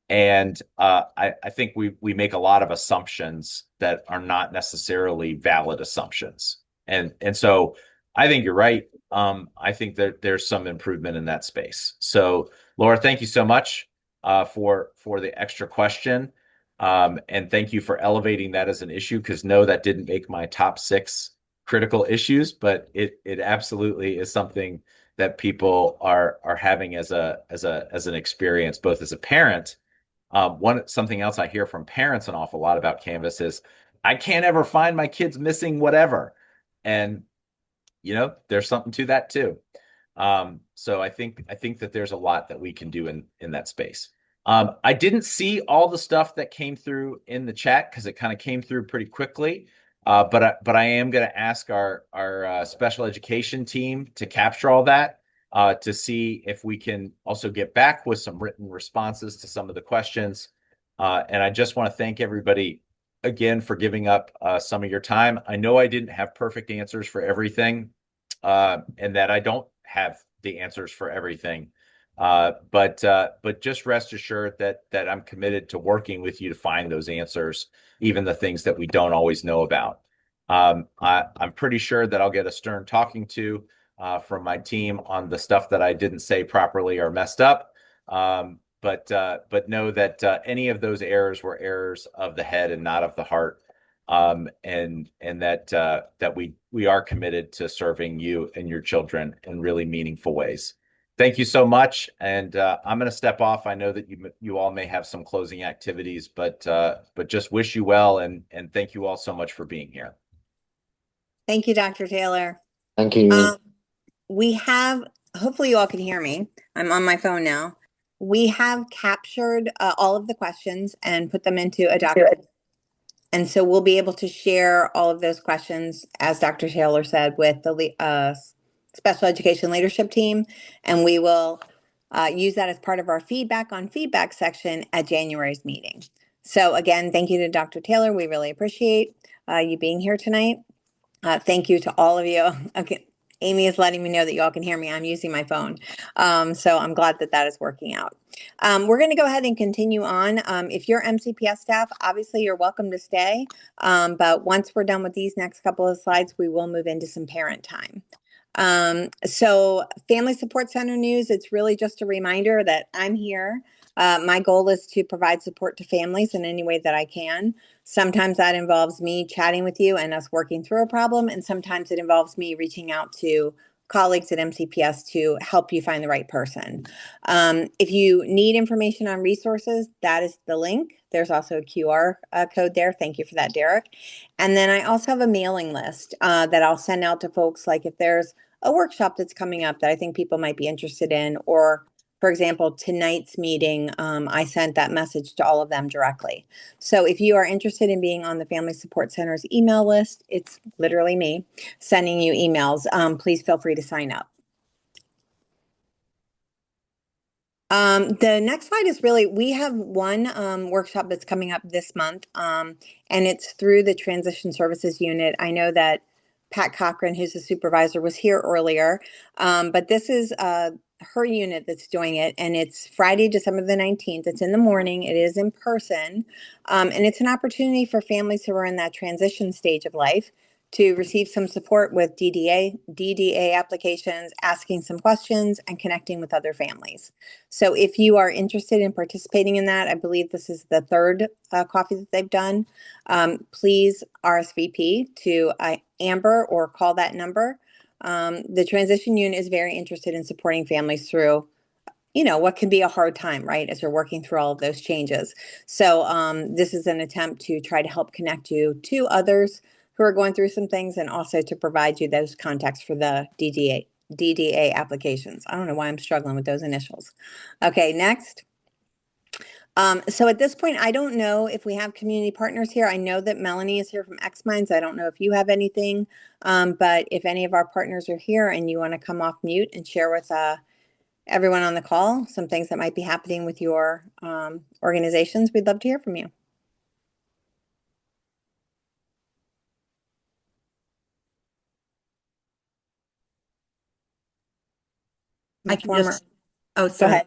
And I think we make a lot of assumptions that are not necessarily valid assumptions. And so I think you're right. I think that there's some improvement in that space. So, Laura, thank you so much for the extra question. And thank you for elevating that as an issue, because no, that didn't make my top 6 critical issues, but it absolutely is something that people are having as an experience, both as a parent. Something else I hear from parents an awful lot about Canvas is, I can't ever find my kids missing whatever. And there's something to that too. So I think that there's a lot that we can do in that space. I didn't see all the stuff that came through in the chat because it kind of came through pretty quickly. But I am going to ask our special education team to capture all that, to see if we can also get back with some written responses to some of the questions. And I just want to thank everybody again for giving up some of your time. I know I didn't have perfect answers for everything, and that I don't have the answers for everything. But just rest assured that I'm committed to working with you to find those answers, even the things that we don't always know about. I'm pretty sure that I'll get a stern talking to from my team on the stuff that I didn't say properly or messed up. But know that any of those errors were errors of the head and not of the heart. And that we are committed to serving you and your children in really meaningful ways. Thank you so much. And I'm going to step off. I know that you all may have some closing activities, but just wish you well, and thank you all so much for being here. Thank you, Dr. Taylor. Thank you. We have, hopefully you all can hear me. I'm on my phone now. We have captured all of the questions and put them into a document. And so we'll be able to share all of those questions, as Dr. Taylor said, with the special education leadership team. And we will use that as part of our feedback on feedback section at January's meeting. So again, thank you to Dr. Taylor. We really appreciate you being here tonight. Thank you to all of you. Okay. Amy is letting me know that you all can hear me. I'm using my phone. So I'm glad that that is working out. We're going to go ahead and continue on. If you're MCPS staff, obviously you're welcome to stay. But once we're done with these next couple of slides, we will move into some parent time. So Family Support Center news, it's really just a reminder that I'm here. My goal is to provide support to families in any way that I can. Sometimes that involves me chatting with you and us working through a problem, and sometimes it involves me reaching out to colleagues at MCPS to help you find the right person. If you need information on resources, that is the link. There's also a QR code there. Thank you for that, Derek. And then I also have a mailing list that I'll send out to folks, like if there's a workshop that's coming up that I think people might be interested in, or for example, tonight's meeting, I sent that message to all of them directly. So if you are interested in being on the Family Support Center's email list, it's literally me sending you emails. Please feel free to sign up. The next slide is really, we have one workshop that's coming up this month, and it's through the Transition Services Unit. I know that Pat Cochran, who's the supervisor, was here earlier, but this is her unit that's doing it, and it's Friday, December the 19th. It's in the morning. It is in person, and it's an opportunity for families who are in that transition stage of life to receive some support with DDA applications, asking some questions, and connecting with other families. So if you are interested in participating in that, I believe this is the third coffee that they've done, please RSVP to Amber or call that number. The transition unit is very interested in supporting families through, what can be a hard time, right, as you're working through all of those changes. So this is an attempt to try to help connect you to others who are going through some things, and also to provide you those contacts for the DDA applications. I don't know why I'm struggling with those initials. Okay, next. So at this point, I don't know if we have community partners here. I know that Melanie is here from X Minds. I don't know if you have anything, but if any of our partners are here and you want to come off mute and share with everyone on the call some things that might be happening with your organizations, we'd love to hear from you. I can just, oh, sorry.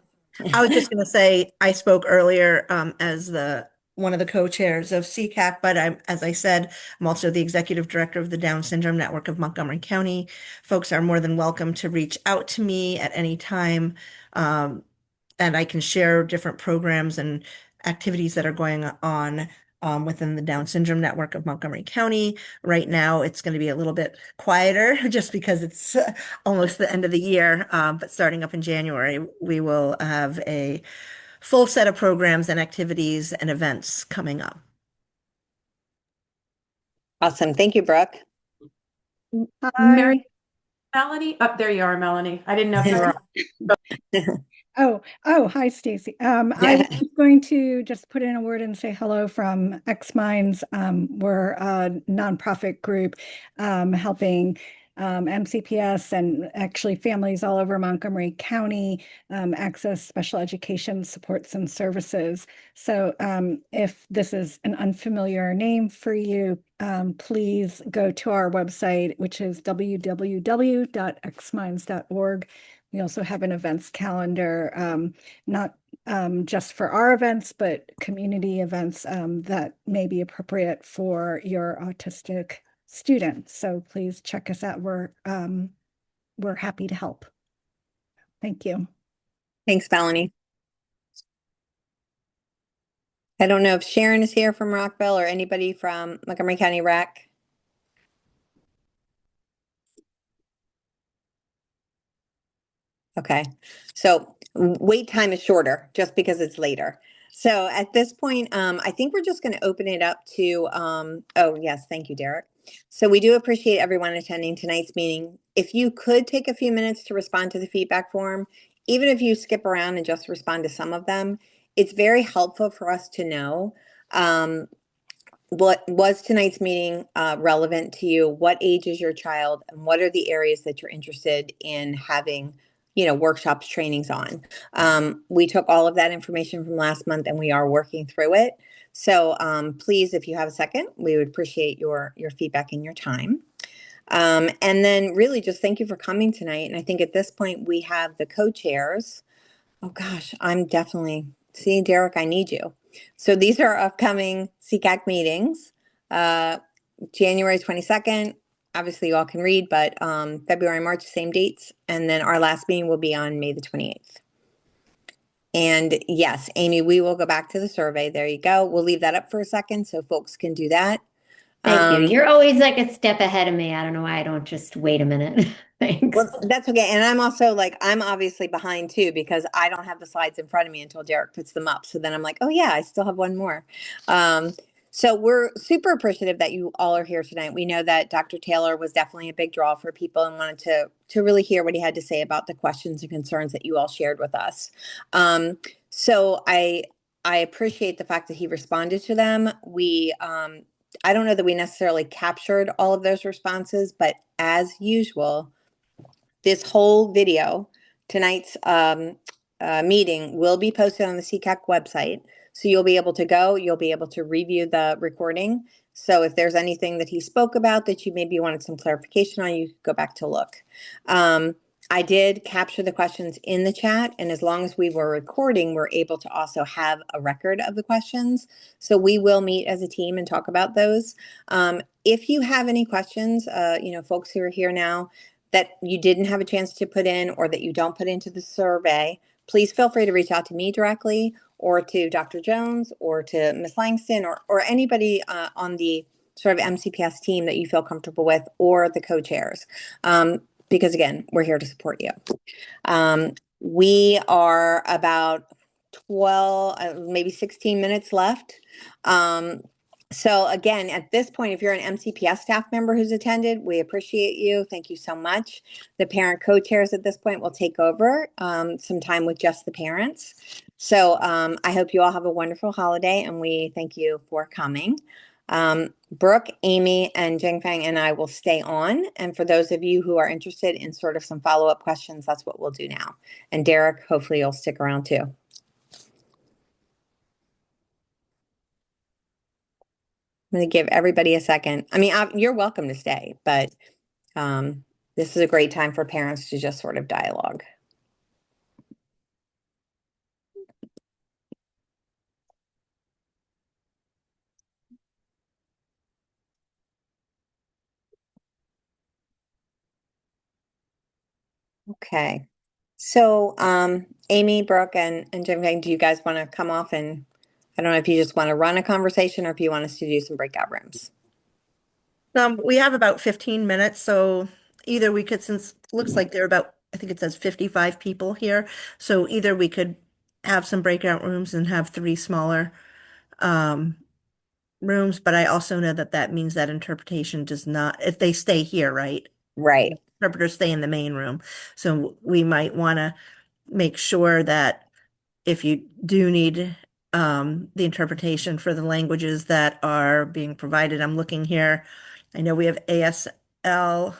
I was just going to say, I spoke earlier as the one of the co-chairs of SECAC, but as I said, I'm also the executive director of the Down Syndrome Network of Montgomery County. Folks are more than welcome to reach out to me at any time, and I can share different programs and activities that are going on within the Down Syndrome Network of Montgomery County. Right now, it's going to be a little bit quieter just because it's almost the end of the year. But starting up in January, we will have a full set of programs and activities and events coming up. Awesome. Thank you, Brooke. Mary, Melanie, up there you are, Melanie. I didn't know if you were. Hi, Stacy. I was going to just put in a word and say hello from X Minds. We're a nonprofit group helping MCPS and actually families all over Montgomery County access special education supports and services. So if this is an unfamiliar name for you, please go to our website, which is www.xminds.org. We also have an events calendar, not just for our events, but community events that may be appropriate for your autistic students. So please check us out. We're happy to help. Thank you. Thanks, Melanie. I don't know if Sharon is here from Rockville or anybody from Montgomery County Rec. Okay, so wait time is shorter just because it's later. So at this point, I think we're just going to open it up to, oh yes, thank you, Derek. So we do appreciate everyone attending tonight's meeting. If you could take a few minutes to respond to the feedback form, even if you skip around and just respond to some of them, it's very helpful for us to know what was tonight's meeting relevant to you, what age is your child, and what are the areas that you're interested in having workshops, trainings on. We took all of that information from last month and we are working through it. So please, if you have a second, we would appreciate your feedback and your time. And then really just thank you for coming tonight. And I think at this point we have the co-chairs. Oh gosh, I'm definitely, see, Derek, I need you. So these are upcoming SECAC meetings, January 22nd. Obviously you all can read, but February, March, same dates. And then our last meeting will be on May the 28th. And yes, Amy, we will go back to the survey. There you go. We'll leave that up for a second so folks can do that. Thank you. You're always like a step ahead of me. I don't know why I don't just wait a minute. Thanks. Well, that's okay. And I'm also like, I'm obviously behind too, because I don't have the slides in front of me until Derek puts them up. So then I'm like, oh yeah, I still have one more. So we're super appreciative that you all are here tonight. We know that Dr. Taylor was definitely a big draw for people and wanted to really hear what he had to say about the questions and concerns that you all shared with us. So I appreciate the fact that he responded to them. I don't know that we necessarily captured all of those responses, but as usual, this whole video, tonight's meeting, will be posted on the SECAC website. So you'll be able to go, you'll be able to review the recording. So if there's anything that he spoke about that you maybe wanted some clarification on, you go back to look. I did capture the questions in the chat, and as long as we were recording, we're able to also have a record of the questions. So we will meet as a team and talk about those. If you have any questions, folks who are here now, that you didn't have a chance to put in or that you don't put into the survey, please feel free to reach out to me directly or to Dr. Jones or to Ms. Langston or anybody on the sort of MCPS team that you feel comfortable with, or the co-chairs. Because again, we're here to support you. We are about 12, maybe 16 minutes left. So again, at this point, if you're an MCPS staff member who's attended, we appreciate you. Thank you so much. The parent co-chairs at this point will take over some time with just the parents. So I hope you all have a wonderful holiday and we thank you for coming. Brooke, Amy, and Jingfang and I will stay on. And for those of you who are interested in sort of some follow-up questions, that's what we'll do now. And Derek, hopefully you'll stick around too. I'm going to give everybody a second. I mean, you're welcome to stay, but this is a great time for parents to just sort of dialogue. Okay. So, Amy, Brooke, and Jim, do you guys want to come off and I don't know if you just want to run a conversation or if you want us to do some breakout rooms. We have about 15 minutes, so either we could, since it looks like there are about, I think it says 55 people here, so either we could have some breakout rooms and have 3 smaller rooms, but I also know that that means that interpretation does not, if they stay here, right? Right. Interpreters stay in the main room. So we might want to make sure that if you do need the interpretation for the languages that are being provided, I'm looking here. I know we have ASL.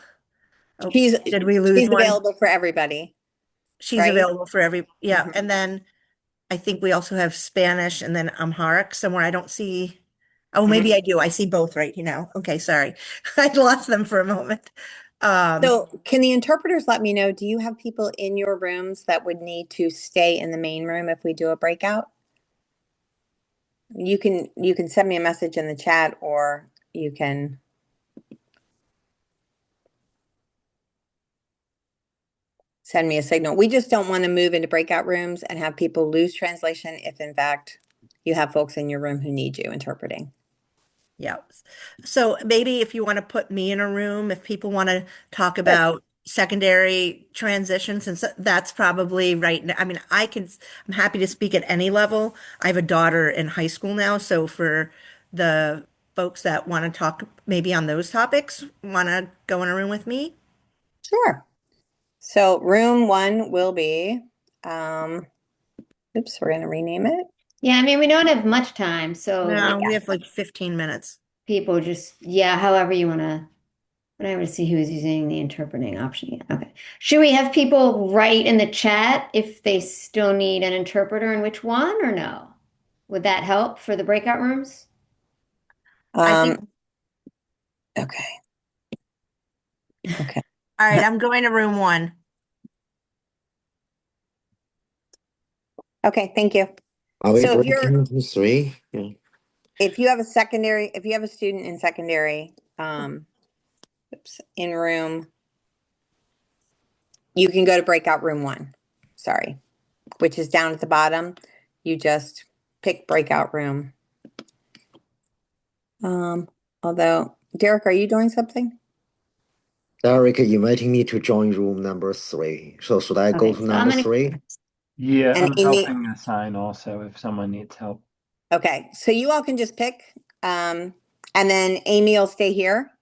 Oh, did we lose She's one? available for everybody. She's right? available for every, yeah. Mhm. And then I think we also have Spanish and then Amharic somewhere. I don't see, oh, maybe I do. I see both right now. Okay, sorry. I lost them for a moment. So can the interpreters let me know, do you have people in your rooms that would need to stay in the main room if we do a breakout? You can send me a message in the chat or you can send me a signal. We just don't want to move into breakout rooms and have people lose translation if in fact you have folks in your room who need you interpreting. Yeah. So maybe if you want to put me in a room, if people want to talk about secondary transition, since that's probably right now. I mean, I'm happy to speak at any level. I have a daughter in high school now. So for the folks that want to talk maybe on those topics, want to go in a room with me? Sure. So room 1 will be, oops, we're going to rename it. Yeah, I mean, we don't have much time, so No, we have like 15 minutes. people just, yeah, however you want to. But I would see who is using the interpreting option. Yeah, okay. Should we have people write in the chat if they still need an interpreter and which one or no? Would that help for the breakout rooms? Okay. All right, I'm going to room 1. Okay, thank you. Are we So if you're breaking to 3? Yeah. if you have a student in secondary, oops, in room, you can go to breakout room 1. Sorry, which is down at the bottom. You just pick breakout room. Although, Derek, are you doing something? Derek inviting me to join room number 3. So should I go to number 3? Yeah, And I'm Amy- helping assign also if someone needs help. Okay, so you all can just pick, and then Amy will stay here.